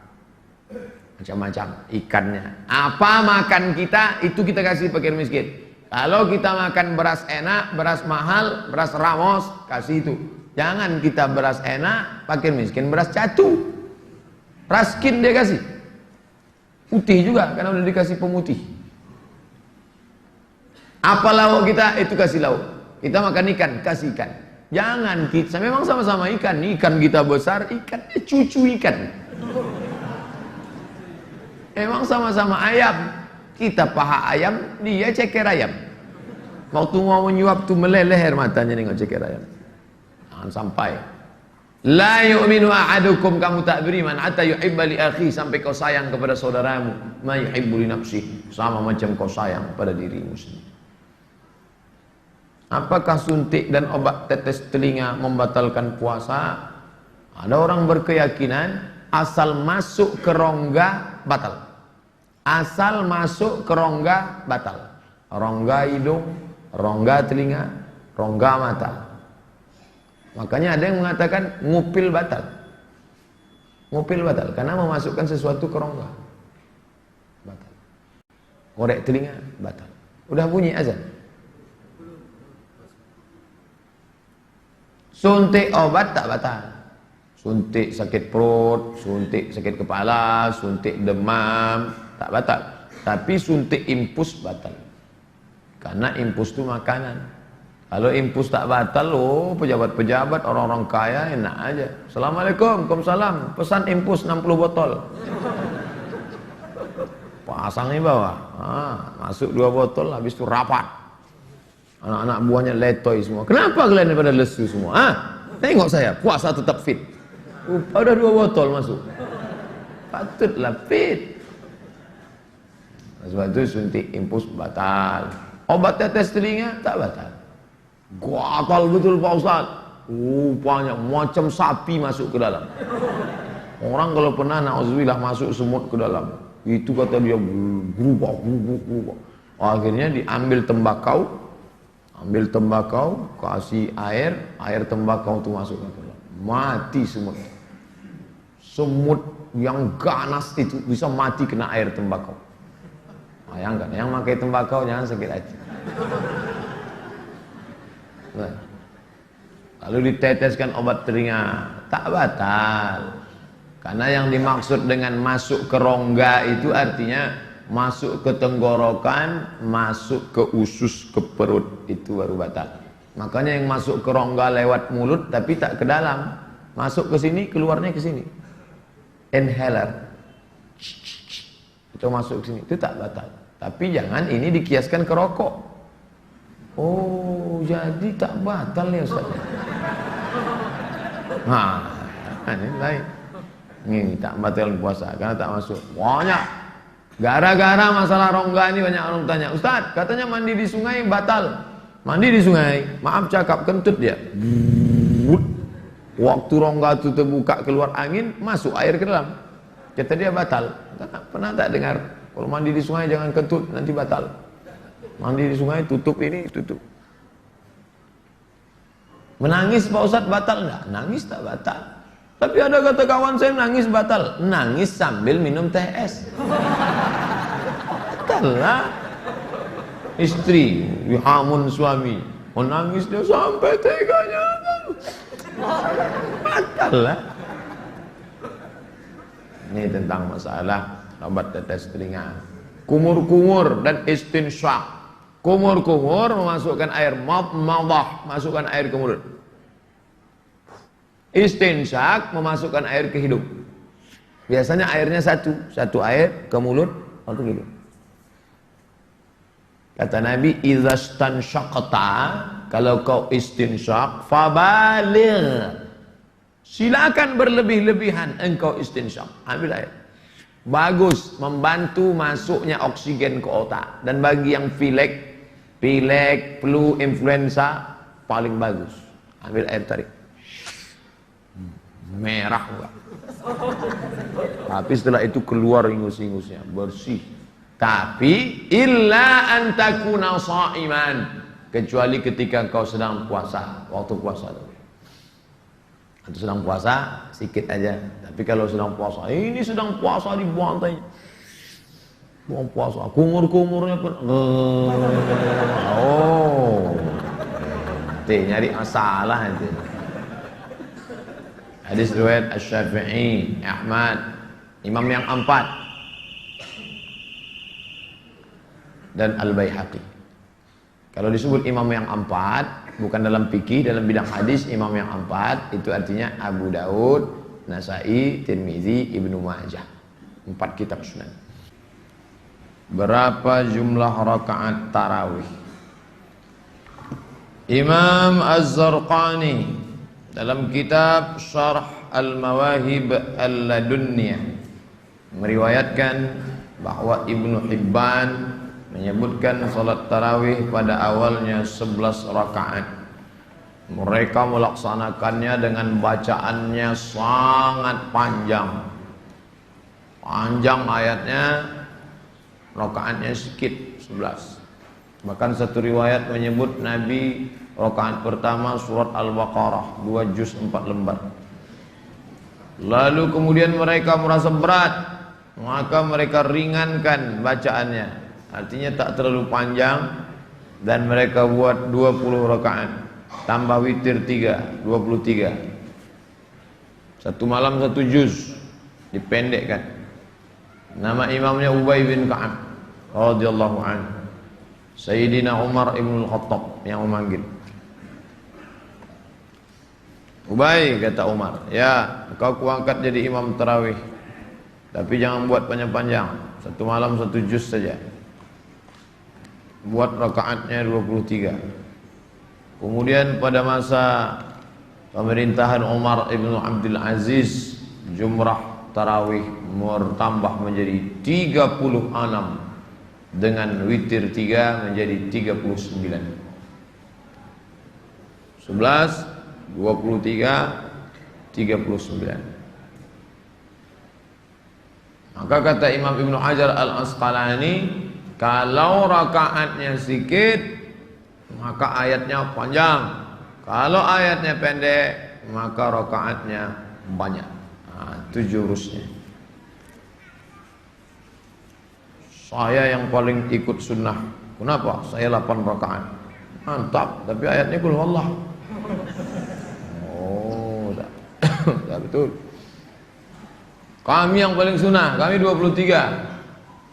[SPEAKER 1] macam-macam, ikannya. Apa makan kita, itu kita kasih fakir miskin. Kalau kita makan beras enak, beras mahal, beras ramos, kasih itu. Jangan kita beras enak, fakir miskin beras catu. Raskin dia kasih. Putih juga, karena udah dikasih pemutih. Apa lauk kita, itu kasih lauk. Kita makan ikan, kasih ikan. Jangan kita, memang sama-sama ikan. Ikan kita besar, ikan cucu ikan. Emang sama-sama ayam, Kita paha ayam, dia ceker ayam. Waktu mau menyuap tuh meleleh air matanya nengok ceker ayam. Jangan sampai. La yu'minu ahadukum, kamu tak beriman hatta yuhibba li akhi, sampai kau sayang kepada saudaramu ma yuhibbu li nafsihi, sama macam kau sayang pada dirimu sendiri. Apakah suntik dan obat tetes telinga membatalkan puasa? Ada orang berkeyakinan asal masuk ke rongga batal. Asal masuk ke rongga batal. Rongga hidung, rongga telinga, rongga mata. Makanya ada yang mengatakan ngupil batal. Ngupil batal karena memasukkan sesuatu ke rongga. Batal. Korek telinga batal. Udah bunyi azan. Suntik obat tak batal. Suntik sakit perut, suntik sakit kepala, suntik demam tak batal. Tapi suntik impus batal. Karena impus itu makanan. Kalau impus tak batal, pejabat-pejabat, orang-orang kaya enak aja. Assalamualaikum, waalaikumsalam. Pesan impus 60 botol. Pasang di bawah. Masuk 2 botol, habis itu rapat. Anak-anak buahnya letoy semua. Kenapa kalian pada lesu semua? Tengok saya, puasa tetap fit. Udah 2 botol masuk. Patutlah fit. Sebab itu suntik impus batal. Obat tetes telinga tak batal. Gatal betul Pak Ustaz. Banyak macam sapi masuk ke dalam. Orang kalau pernah na'udzubillah masuk semut ke dalam, itu kata dia berubah. Akhirnya diambil tembakau, kasih air tembakau itu masuk ke dalam. Mati semut. Semut yang ganas itu bisa mati kena air tembakau. Bayangkan, yang pakai tembakau jangan sakit hati. Lalu diteteskan obat telinga, tak batal. Karena yang dimaksud dengan masuk ke rongga itu artinya masuk ke tenggorokan, masuk ke usus, ke perut, itu baru batal. Makanya yang masuk ke rongga lewat mulut tapi tak ke dalam, masuk ke sini, keluarnya ke sini. Inhaler. Itu masuk ke sini, itu tak batal. Tapi jangan ini dikiaskan ke rokok. Oh, jadi tak batal ya Ustaz. Ini lain. Ini tak batal puasa karena tak masuk. Banyak. Gara-gara masalah rongga ini banyak orang tanya, Ustaz, katanya mandi di sungai batal. Mandi di sungai, maaf cakap, kentut dia. Waktu rongga itu terbuka keluar angin, masuk air ke dalam. Kata dia batal. Pernah tak dengar? Kalau mandi di sungai jangan kentut, nanti batal. Mandi di sungai tutup ini, tutup. Menangis Pak Ustaz batal enggak? Nangis tak batal. Tapi ada kata kawan saya nangis batal. Nangis sambil minum teh es. Batal lah. Istri dihamun suami, menangis dia sampai teganya. Batal lah. Ini tentang masalah obat tetes telinga. Kumur-kumur dan istinsyak. Kumur-kumur memasukkan air madmadah, masukkan air ke mulut. Istinsyak memasukkan air ke hidung. Biasanya airnya satu air ke mulut, satu ke hidung. Kata Nabi, idza stansyaqta, kalau kau istinsyak, fabaligh. Silakan berlebih-lebihan engkau istinsyak. Ambil air. Bagus, membantu masuknya oksigen ke otak. Dan bagi yang pilek, flu, influenza, paling bagus. Ambil air, tarik. Merah enggak. Tapi setelah itu keluar ingus-ingusnya, bersih. Tapi illa an takuna sha'iman, kecuali ketika kau sedang puasa, waktu puasa itu. Atau sedang puasa sedikit aja. Tapi kalau sedang puasa, ini sedang puasa dibuang tanya. Buang puasa, kumur-kumurnya pun nyari masalah nanti. Hadis riwayat Asy-Syafi'i, Ahmad, imam yang 4, dan Al-Baihaqi. Kalau disebut imam yang 4, bukan dalam fikih, dalam bidang hadis, imam yang 4 itu artinya Abu Daud, Nasai, Tirmizi, Ibnu Majah. 4 kitab sunan. Berapa jumlah rakaat tarawih? Imam Az-Zarqani dalam kitab Syarh Al-Mawahib Al-Ladunniyah meriwayatkan bahwa Ibnu Hibban menyebutkan salat tarawih pada awalnya 11 rakaat. Mereka melaksanakannya dengan bacaannya sangat panjang. Panjang ayatnya, rakaatnya sedikit 11. Bahkan satu riwayat menyebut Nabi rakaat pertama surat Al-Baqarah 2 juz 4 lembar. Lalu kemudian mereka merasa berat, maka mereka ringankan bacaannya. Artinya tak terlalu panjang, dan mereka buat 20 rakaat. Tambah witir 3, 23. Satu malam 1 juz, dipendekkan. Nama imamnya Ubay bin Ka'ab radhiyallahu anhu. Sayyidina Umar ibn Khattab yang memanggil. Ubay, kata Umar, ya kau kuangkat jadi imam tarawih, tapi jangan buat panjang-panjang. Satu malam 1 juz saja. Buat rakaatnya 23. Kemudian pada masa pemerintahan Umar ibn Abdul Aziz, jumrah tarawih bertambah menjadi 36 dengan witir 3 menjadi 39. 11, 23, 39. Maka kata Imam Ibnu Hajar Al-Asqalani, kalau rakaatnya sedikit maka ayatnya panjang, kalau ayatnya pendek maka rakaatnya banyak. Itu jurusnya. Saya yang paling ikut sunnah. Kenapa? Saya 8 rakaat. Mantap, tapi ayatnya qul huwallah. Oh, tak. Tak betul. Kami yang paling sunnah, kami 23.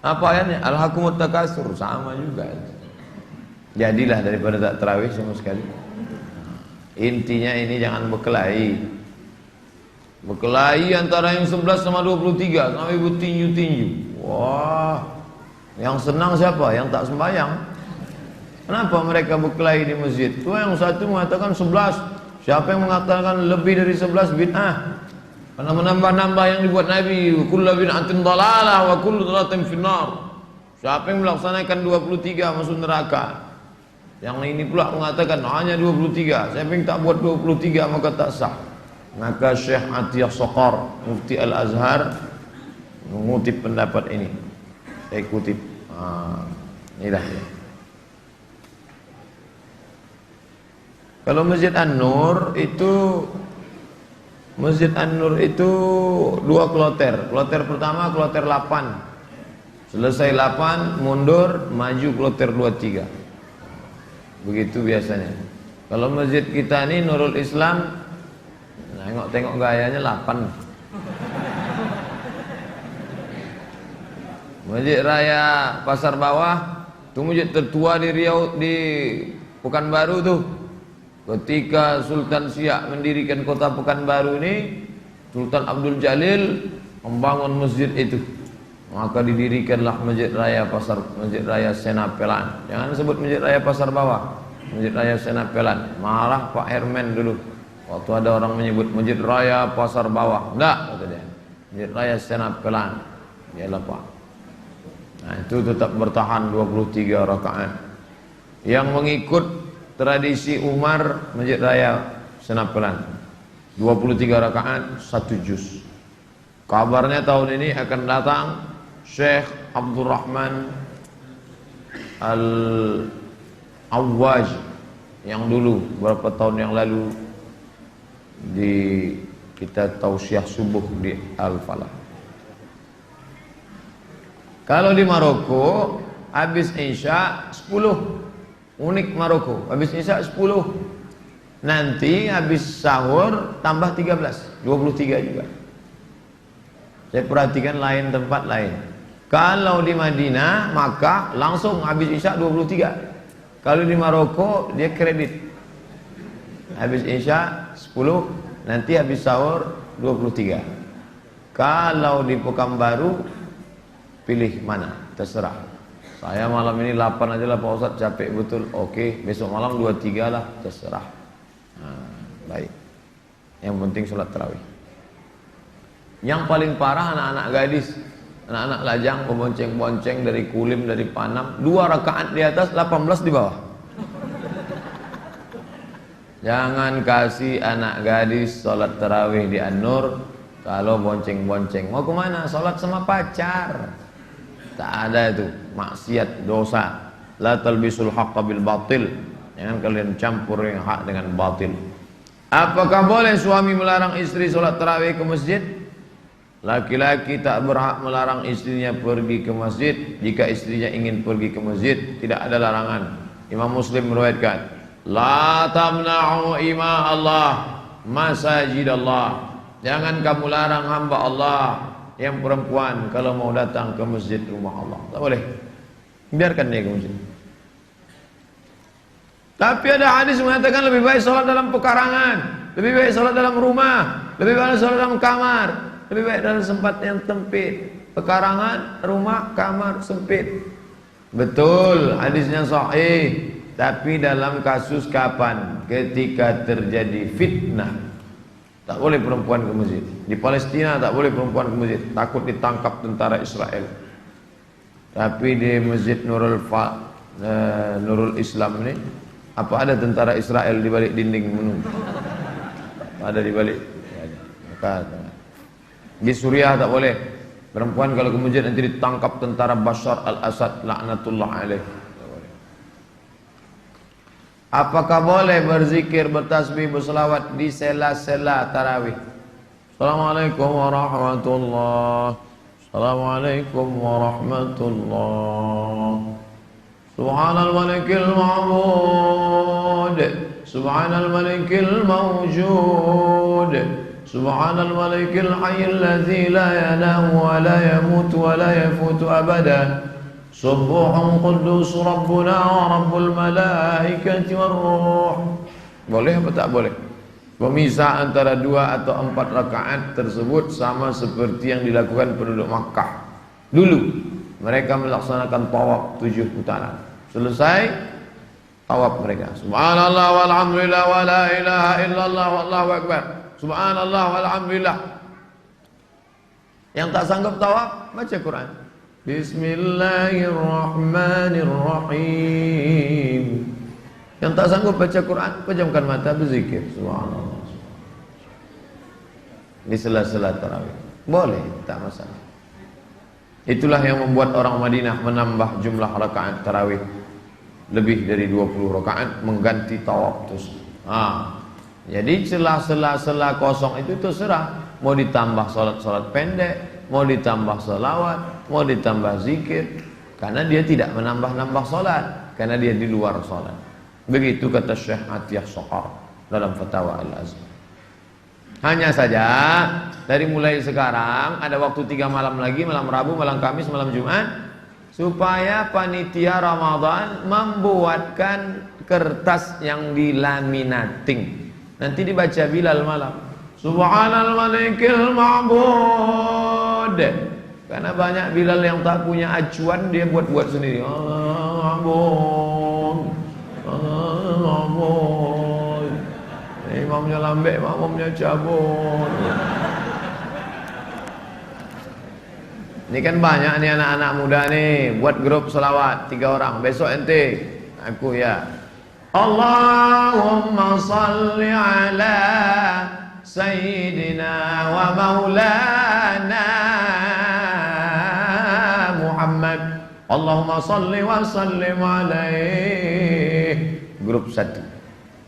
[SPEAKER 1] Apa ayatnya? Alhaakumut takasur, sama juga. Jadilah daripada tak tarawih sama sekali. Intinya ini jangan berkelahi. Berkelahi antara yang 11 sama 23 sampai bertinju-tinju. Wah, yang senang siapa? Yang tak sembahyang. Kenapa mereka berkelahi di masjid? Tuh yang satu mengatakan 11. Siapa yang mengatakan lebih dari 11 bid'ah? Karena menambah-nambah yang dibuat Nabi. Kullu bid'atin dhalalah wa kullu dhalalatin finnar. Siapa yang melaksanakan 23 masuk neraka? Yang ini pula mengatakan hanya 23. Siapa yang tak buat 23 maka tak sah. Maka Syekh Atiyah Soqar, Mufti Al-Azhar, mengutip pendapat ini. Saya kutip. Inilah ya. Kalau Masjid An-Nur itu, Masjid An-Nur itu 2 kloter. Kloter pertama kloter 8. Selesai 8 mundur maju kloter 23. Begitu biasanya. Kalau masjid kita ini Nurul Islam, tengok gayanya 8. Masjid Raya Pasar Bawah, itu masjid tertua di Riau, di Pekanbaru tuh. Ketika Sultan Siak mendirikan kota Pekanbaru ini, Sultan Abdul Jalil membangun masjid itu. Maka didirikanlah Masjid Raya Senapelan. Jangan sebut Masjid Raya Pasar Bawah, Masjid Raya Senapelan. Marah Pak Hermen dulu waktu ada orang menyebut Masjid Raya Pasar Bawah. Enggak, kata dia. Masjid Raya Senapelan. Yalah Pak. Nah, itu tetap bertahan 23 rakaat. Yang mengikut tradisi Umar, Masjid Raya Senapelan 23 rakaat 1 juz. Kabarnya tahun ini akan datang Syekh Abdurrahman Al-Awwaj yang dulu beberapa tahun yang lalu di kita tausiah subuh di Al-Falah. Kalau di Maroko habis Isya 10. Unik Maroko, habis Isya 10. Nanti habis sahur tambah 13, 23 juga. Saya perhatikan lain tempat lain. Kalau di Madinah, maka langsung habis Isya 23. Kalau di Maroko, dia kredit. Habis Isya 10, nanti habis sahur 23. Kalau di Pekanbaru, pilih mana, terserah. Saya malam ini 8 aja lah Pak Ustadz, capek betul. Oke, besok malam 2-3 lah, terserah. Nah, baik. Yang penting sholat tarawih. Yang paling parah anak-anak gadis, anak-anak lajang membonceng-bonceng dari Kulim, dari Panam, 2 rakaat di atas, 18 di bawah. Jangan kasih anak gadis sholat tarawih di An-Nur kalau bonceng-bonceng. Mau kemana? Sholat sama pacar. Tak ada itu, maksiat, dosa. La talbisul haqqa bil batil. Jangan kalian campur yang hak dengan batil. Apakah boleh suami melarang istri sholat tarawih ke masjid? Laki-laki tak berhak melarang istrinya pergi ke masjid. Jika istrinya ingin pergi ke masjid, tidak ada larangan. Imam Muslim meriwayatkan, la tamna'u ima Allah masajid Allah. Jangan kamu larang hamba Allah yang perempuan kalau mau datang ke masjid rumah Allah. Tak boleh. Biarkan dia ke masjid. Tapi ada hadis mengatakan lebih baik sholat dalam pekarangan, lebih baik sholat dalam rumah, lebih baik sholat dalam kamar, lebih baik dalam tempat yang sempit. Pekarangan, rumah, kamar sempit. Betul, hadisnya sahih. Tapi dalam kasus kapan? Ketika terjadi fitnah. Tak boleh perempuan ke masjid. Di Palestina tak boleh perempuan ke masjid, takut ditangkap tentara Israel. Tapi di Masjid Nurul Islam ini, apa ada tentara Israel di balik dinding menunggu? Ada di balik. Maka di Suriah tak boleh. Perempuan kalau ke masjid nanti ditangkap tentara Bashar al-Assad laknatullah alaih. Apakah boleh berzikir, bertasbih, berselawat di sela-sela tarawih? Assalamualaikum warahmatullahi wabarakatuh. Assalamualaikum warahmatullahi wabarakatuh. Subhanal malikil ma'bud, subhanal malikil mawjud, subhanal malikil hayyil ladzi la yanamu wa la yamutu wa la yafutu abada. Subuhun qudus Rabbuna wa Rabbul malaikati warruh. Boleh apa tak boleh? Pemisah antara 2 atau 4 rakaat tersebut sama seperti yang dilakukan penduduk Makkah. Dulu mereka melaksanakan tawaf 7 putaran. Selesai tawaf mereka, subhanallah walhamdulillah wa la ilaha illallah wallahu akbar. Subhanallah walhamdulillah. Yang tak sanggup tawaf, baca Quran. Bismillahirrahmanirrahim. Yang tak sanggup baca Quran, pejamkan mata, berzikir subhanallah. Di sela-sela tarawih boleh, tak masalah. Itulah yang membuat orang Madinah menambah jumlah rakaat tarawih lebih dari 20 rakaat, mengganti tawaf terus. Jadi sela-sela kosong itu terserah. Mau ditambah salat-salat pendek, mau ditambah salawat, mau ditambah zikir, karena dia tidak menambah-nambah salat, karena dia di luar salat. Begitu kata Syekh Atiyah Soqar dalam Fatwa Al-Azhar. Hanya saja dari mulai sekarang ada waktu 3 malam lagi, malam Rabu, malam Kamis, malam Jumat, supaya panitia Ramadan membuatkan kertas yang dilaminating. Nanti dibaca Bilal malam. Subhanal malikil ma'bud. Karena banyak Bilal yang tak punya acuan, dia buat-buat sendiri. Ma'bud. Ma'bud. Imamnya lambek, makmumnya cabut. Ini kan banyak nih anak-anak muda nih buat grup selawat 3 orang. Besok ente, aku ya. Allahumma salli ala Sayyidina wa maulana Muhammad. Allahumma salli wa sallim alaih. Grup 1.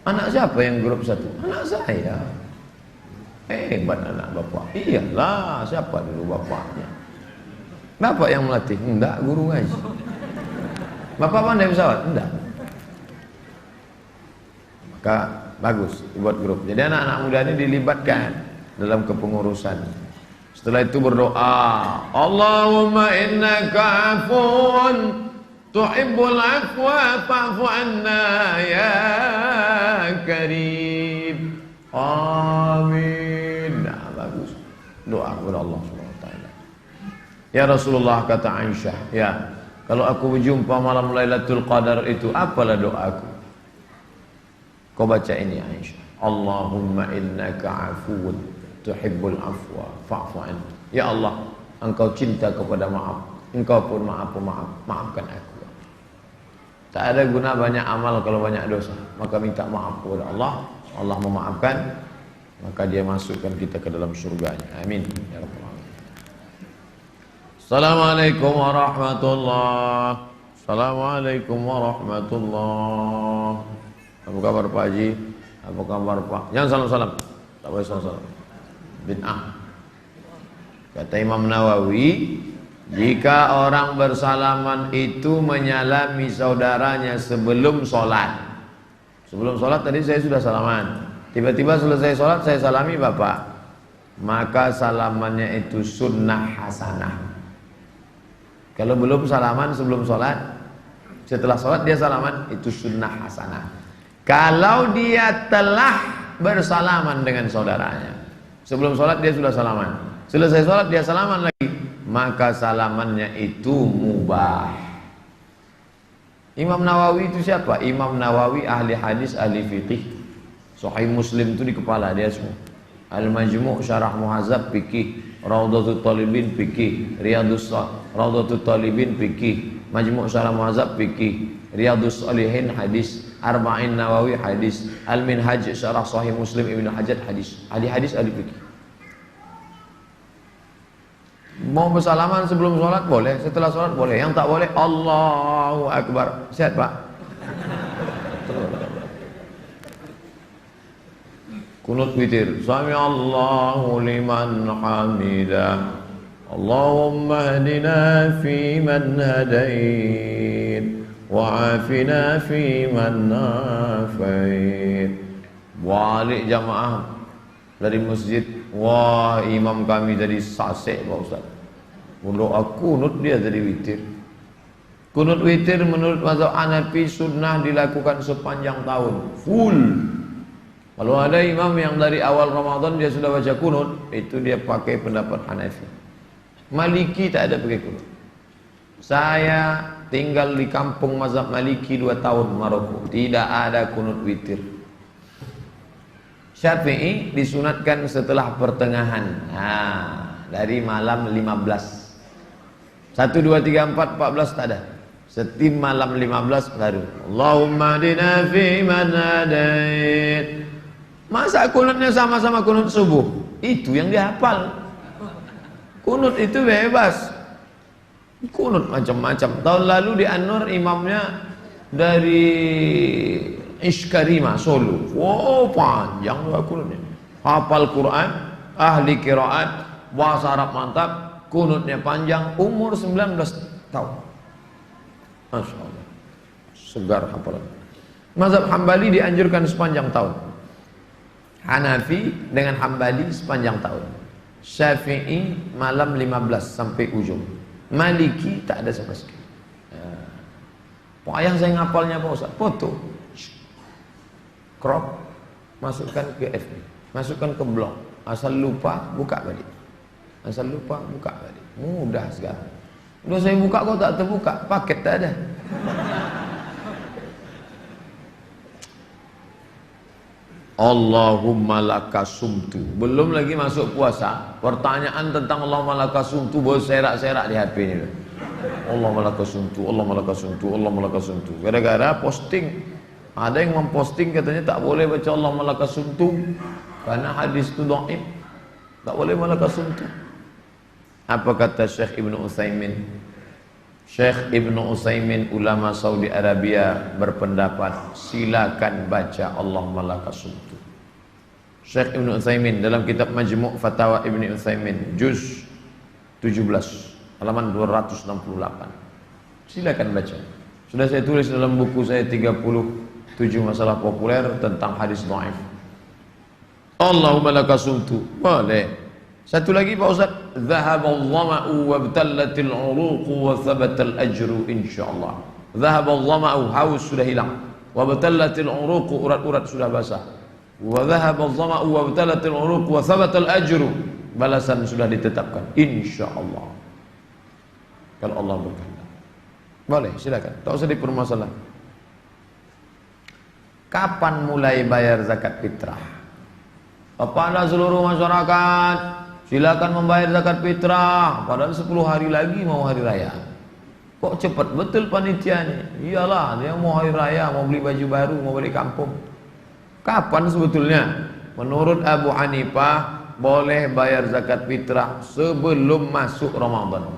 [SPEAKER 1] Anak siapa yang grup 1? Anak saya. Hebat anak bapak. Iyalah, siapa dulu bapaknya? Bapak yang melatih? Enggak, guru ngaji. Bapak pandai pesawat? Enggak. Maka bagus dibuat grup. Jadi anak-anak muda ini dilibatkan dalam kepengurusan. Setelah itu berdoa, Allahumma innaka afuun tuhibbul afwa fa'fu anna ya karim. Amin. Nah, bagus. Doa kepada Allah Subhanahu wa taala. Ya Rasulullah, kata Aisyah, ya, Kalau aku berjumpa malam Lailatul Qadar itu, apalah doaku? Kau baca ini Aisyah. Allahumma innaka afuwun tuhibbul afwa fa'fu anni. Ya Allah, Engkau cinta kepada maaf. Engkau pun maafkan aku. Tak ada guna banyak amal kalau banyak dosa. Maka minta maaf kepada Allah. Allah memaafkan, maka Dia masukkan kita ke dalam surganya. Amin ya rabbal alamin. Assalamualaikum warahmatullahi. Assalamualaikum warahmatullahi. Apa kabar Pak Haji? Apa kabar Pak? Jangan salam-salam. Tak boleh salam-salam. Bid'ah. Kata Imam Nawawi, jika orang bersalaman itu menyalami saudaranya sebelum sholat. Sebelum sholat tadi saya sudah salaman. Tiba-tiba selesai sholat saya salami Bapak. Maka salamannya itu sunnah hasanah. Kalau belum salaman sebelum sholat, setelah sholat dia salaman, itu sunnah hasanah. Kalau dia telah bersalaman dengan saudaranya, sebelum sholat dia sudah salaman, selesai sholat dia salaman lagi, maka salamannya itu mubah. Imam Nawawi itu siapa? Imam Nawawi ahli hadis, ahli fiqih. Sahih Muslim itu di kepala dia semua. Al-Majmu' Syarah Muhadzab fikih, Raudhatul Talibin fikih, Raudhatul Talibin fikih, Majmu' Syarah Muhadzab fikih, Riyadhus Shalihin hadis, Arba'in Nawawi hadis, Al-Minhaj Syarah Sahih Muslim Ibnu Hajar hadis. Ahli hadis, ahli fikih. Mau bersalaman sebelum sholat boleh, setelah sholat boleh. Yang tak boleh Allahu Akbar. Sihat Pak? Kunut witir. Sami Allahu liman hamidah. Allahumma hadina fi man hadait wa afina fi man afait. Balik jamaah dari masjid. Wah, imam kami tadi sasek Pak Ustaz. Doa kunut dia tadi witir. Kunut witir menurut mazhab Hanafi sunnah dilakukan sepanjang tahun, full. Kalau ada imam yang dari awal Ramadan dia sudah baca kunut, itu dia pakai pendapat Hanafi. Maliki tak ada pakai kunut. Saya tinggal di kampung mazhab Maliki 2 tahun Maroko, tidak ada kunut witir. Syafi'i disunatkan setelah pertengahan, dari malam 15. 1, 2, 3, 4, 14 tak ada. Setiap malam 15 baru. Allahumma hadina fi man hadait. Masa kunutnya sama-sama kunut subuh? Itu yang dihafal. Kunut itu bebas. Kunut macam-macam. Tahun lalu di An-Nur imamnya dari Ishkarima Solo. Wow, panjang doa kunutnya. Hafal Quran, ahli qiraat, bahasa Arab mantap, kunutnya panjang, umur 19 tahun. Masya Allah, segar hafalan. Mazhab Hambali dianjurkan sepanjang tahun. Hanafi dengan Hambali sepanjang tahun. Syafi'i malam 15 sampai ujung. Maliki tak ada sama sekali. Pokoknya saya ngapalnya Pak Ustaz, foto, crop, masukkan ke FB, masukkan ke blog. Asal lupa buka balik. Asal lupa buka balik. Mudah sekarang. Udah saya buka kok tak terbuka, paket tak ada. Allahumma lakasumtu. Belum lagi masuk puasa, pertanyaan tentang Allahumma lakasumtu baru serak-serak di HP ini. Allahumma lakasumtu, Allahumma lakasumtu, Allahumma lakasumtu. Gara-gara posting, ada yang memposting katanya tak boleh baca Allahumma lakasumtu karena hadis itu dhaif. Tak boleh malakasumtu. Apa kata Syekh Ibnu Utsaimin? Syekh Ibnu Utsaimin ulama Saudi Arabia berpendapat silakan baca Allahumma lakasumtu. Syekh Ibnu Utsaimin dalam kitab Majmu' Fatawa Ibnu Utsaimin juz 17 halaman 268. Silakan baca. Sudah saya tulis dalam buku saya 37 masalah populer tentang hadis dhaif. Allahumma lakasumtu. Boleh. Satu lagi Pak Ustaz, dhahabal dhama'u wabtallatil 'uruqu wa thabatal ajru insyaallah. Dhahabal dhama'u, haus sudah hilang. Wabtallatil 'uruqu, urat-urat sudah basah. Wa dhahabal dhama'u wabtallatil 'uruqu wa thabatal ajru, balasan sudah ditetapkan insyaallah. Kalau Allah berkehendak. Boleh, silakan. Tak usah dipermasalahkan. Kapan mulai bayar zakat fitrah? Kepada seluruh masyarakat, silakan membayar zakat fitrah. Padahal 10 hari lagi mau hari raya. Kok cepat betul panitia nih? Iyalah, dia mau hari raya, mau beli baju baru, mau balik kampung. Kapan sebetulnya? Menurut Abu Hanifah, boleh bayar zakat fitrah sebelum masuk Ramadan.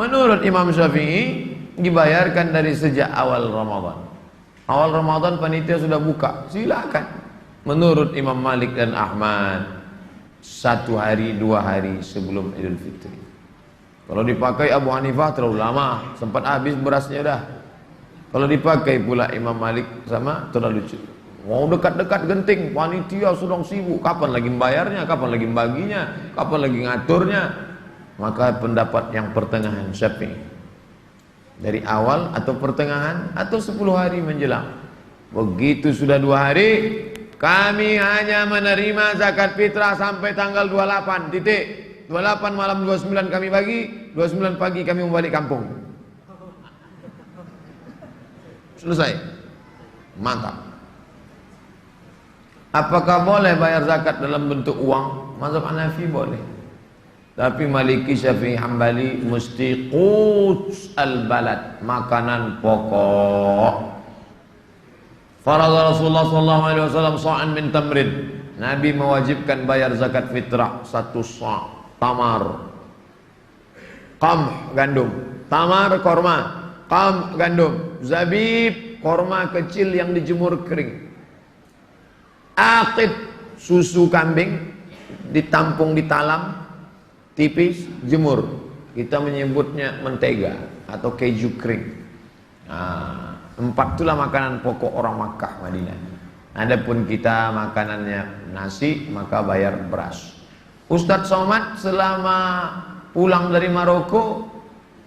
[SPEAKER 1] Menurut Imam Syafi'i, dibayarkan dari sejak awal Ramadan. Awal Ramadan panitia sudah buka, silakan. Menurut Imam Malik dan Ahmad, 1 hari 2 hari sebelum Idul Fitri. Kalau dipakai Abu Hanifah terlalu lama, sempat habis berasnya dah. Kalau dipakai pula Imam Malik sama terlalu lucu. Mau dekat-dekat genting, panitia sedang sibuk, kapan lagi membayarnya, kapan lagi membaginya, kapan lagi ngaturnya. Maka pendapat yang pertengahan Syafi'i, dari awal atau pertengahan atau 10 hari menjelang. Begitu sudah 2 hari, kami hanya menerima zakat fitrah sampai tanggal 28 titik. 28 malam 29 kami bagi, 29 pagi kami balik kampung. Selesai. Mantap. Apakah boleh bayar zakat dalam bentuk uang? Mazhab Hanafi boleh. Tapi Maliki, Syafi'i, Hambali mesti quts al-balad, makanan pokok. Faradha Rasulullah sallallahu alaihi wasallam sa'an min tamrin. Nabi mewajibkan bayar zakat fitrah 1 sa'. Tamar, qamh gandum, tamar korma, qamh gandum, zabib korma kecil yang dijemur kering, aqid susu kambing ditampung di talam tipis jemur, kita menyebutnya mentega atau keju kering. 4 itulah makanan pokok orang Makkah Madinah. Adapun kita makanannya nasi, maka bayar beras. Ustadz Somad selama pulang dari Maroko,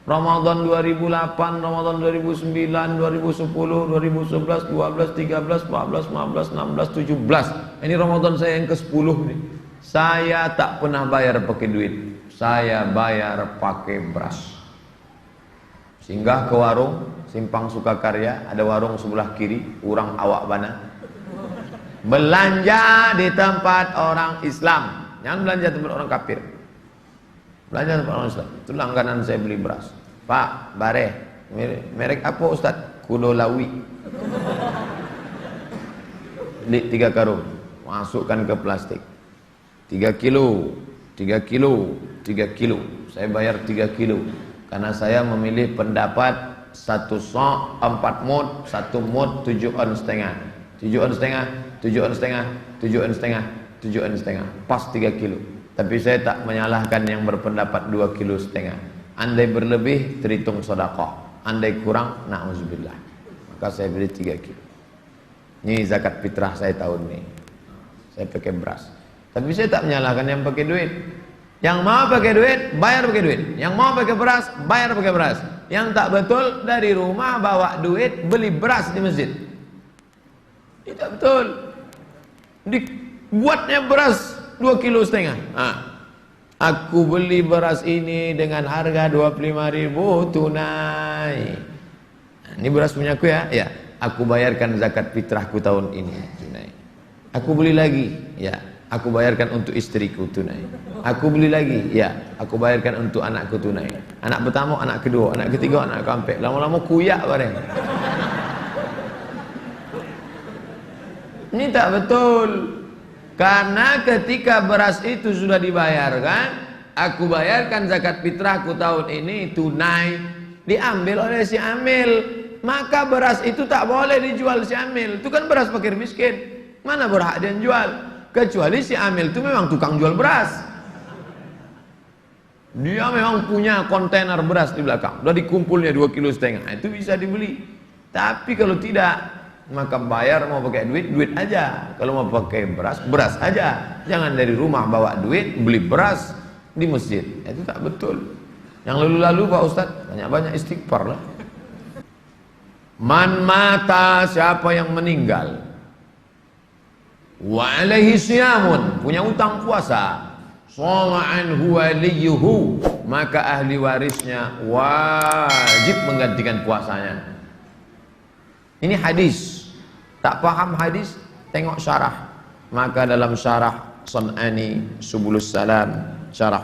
[SPEAKER 1] Ramadan 2008, Ramadan 2009, 2010, 2011, 12, 13, 14, 15, 16, 17. Ini Ramadan saya yang ke-10 nih. Saya tak pernah bayar pakai duit. Saya bayar pakai beras. Singgah ke warung Simpang Sukakarya, ada warung sebelah kiri, urang awak bana. Belanja di tempat orang Islam. Jangan belanja tempat orang kafir. Belanja tempat orang Islam. Itu langganan saya beli beras. Pak, bare. Merek apa Ustaz? Kudolawi. Beli 3 karung. Masukkan ke plastik. 3 kilo. 3 kilo. 3 kilo. Saya bayar 3 kilo. Karena saya memilih pendapat 1 sok 4 mud, 1 mud 7 on setengah. 7 on setengah, 7 on setengah, 7 on setengah. 7 on setengah, pas 3 kilo. Tapi saya tak menyalahkan yang berpendapat 2 kilo setengah. Andai berlebih terhitung sedekah, andai kurang na'udzubillah. Maka saya beli 3 kilo. Ini zakat fitrah saya tahun ini. Saya pakai beras. Tapi saya tak menyalahkan yang pakai duit. Yang mau pakai duit, bayar pakai duit. Yang mau pakai beras, bayar pakai beras. Yang tak betul, dari rumah bawa duit, beli beras di masjid. Itu tak betul. Buatnya beras 2 kilo setengah. Aku beli beras ini dengan harga 25.000 tunai. Ini beras punya aku ya. Ya, aku bayarkan zakat fitrahku tahun ini tunai. Aku beli lagi, ya. Aku bayarkan untuk istriku tunai. Aku beli lagi, ya. Aku bayarkan untuk anakku tunai. Anak pertama, anak kedua, anak ketiga, anak keempat. Lama-lama kuyak bareng. Ini tak betul. Karena ketika beras itu sudah dibayarkan, aku bayarkan zakat fitrahku tahun ini tunai, diambil oleh si amil, maka beras itu tak boleh dijual si amil. Itu kan beras fakir miskin, mana berhak dia jual? Kecuali si amil itu memang tukang jual beras. Dia memang punya kontainer beras di belakang, udah dikumpulnya 2,5 kilo, itu bisa dibeli. Tapi kalau tidak, maka bayar mau pakai duit, duit aja. Kalau mau pakai beras, beras aja. Jangan dari rumah bawa duit, beli beras di masjid. Itu tak betul. Yang lalu-lalu Pak Ustadz, banyak-banyak istighfar lah. Man mata, siapa yang meninggal, wa alaihi siyamun, punya utang puasa, shoma anhu waliyuhu, maka ahli warisnya wajib menggantikan puasanya. Ini hadis. Tak paham hadis, tengok syarah. Maka dalam syarah San'ani Subulus Salam, syarah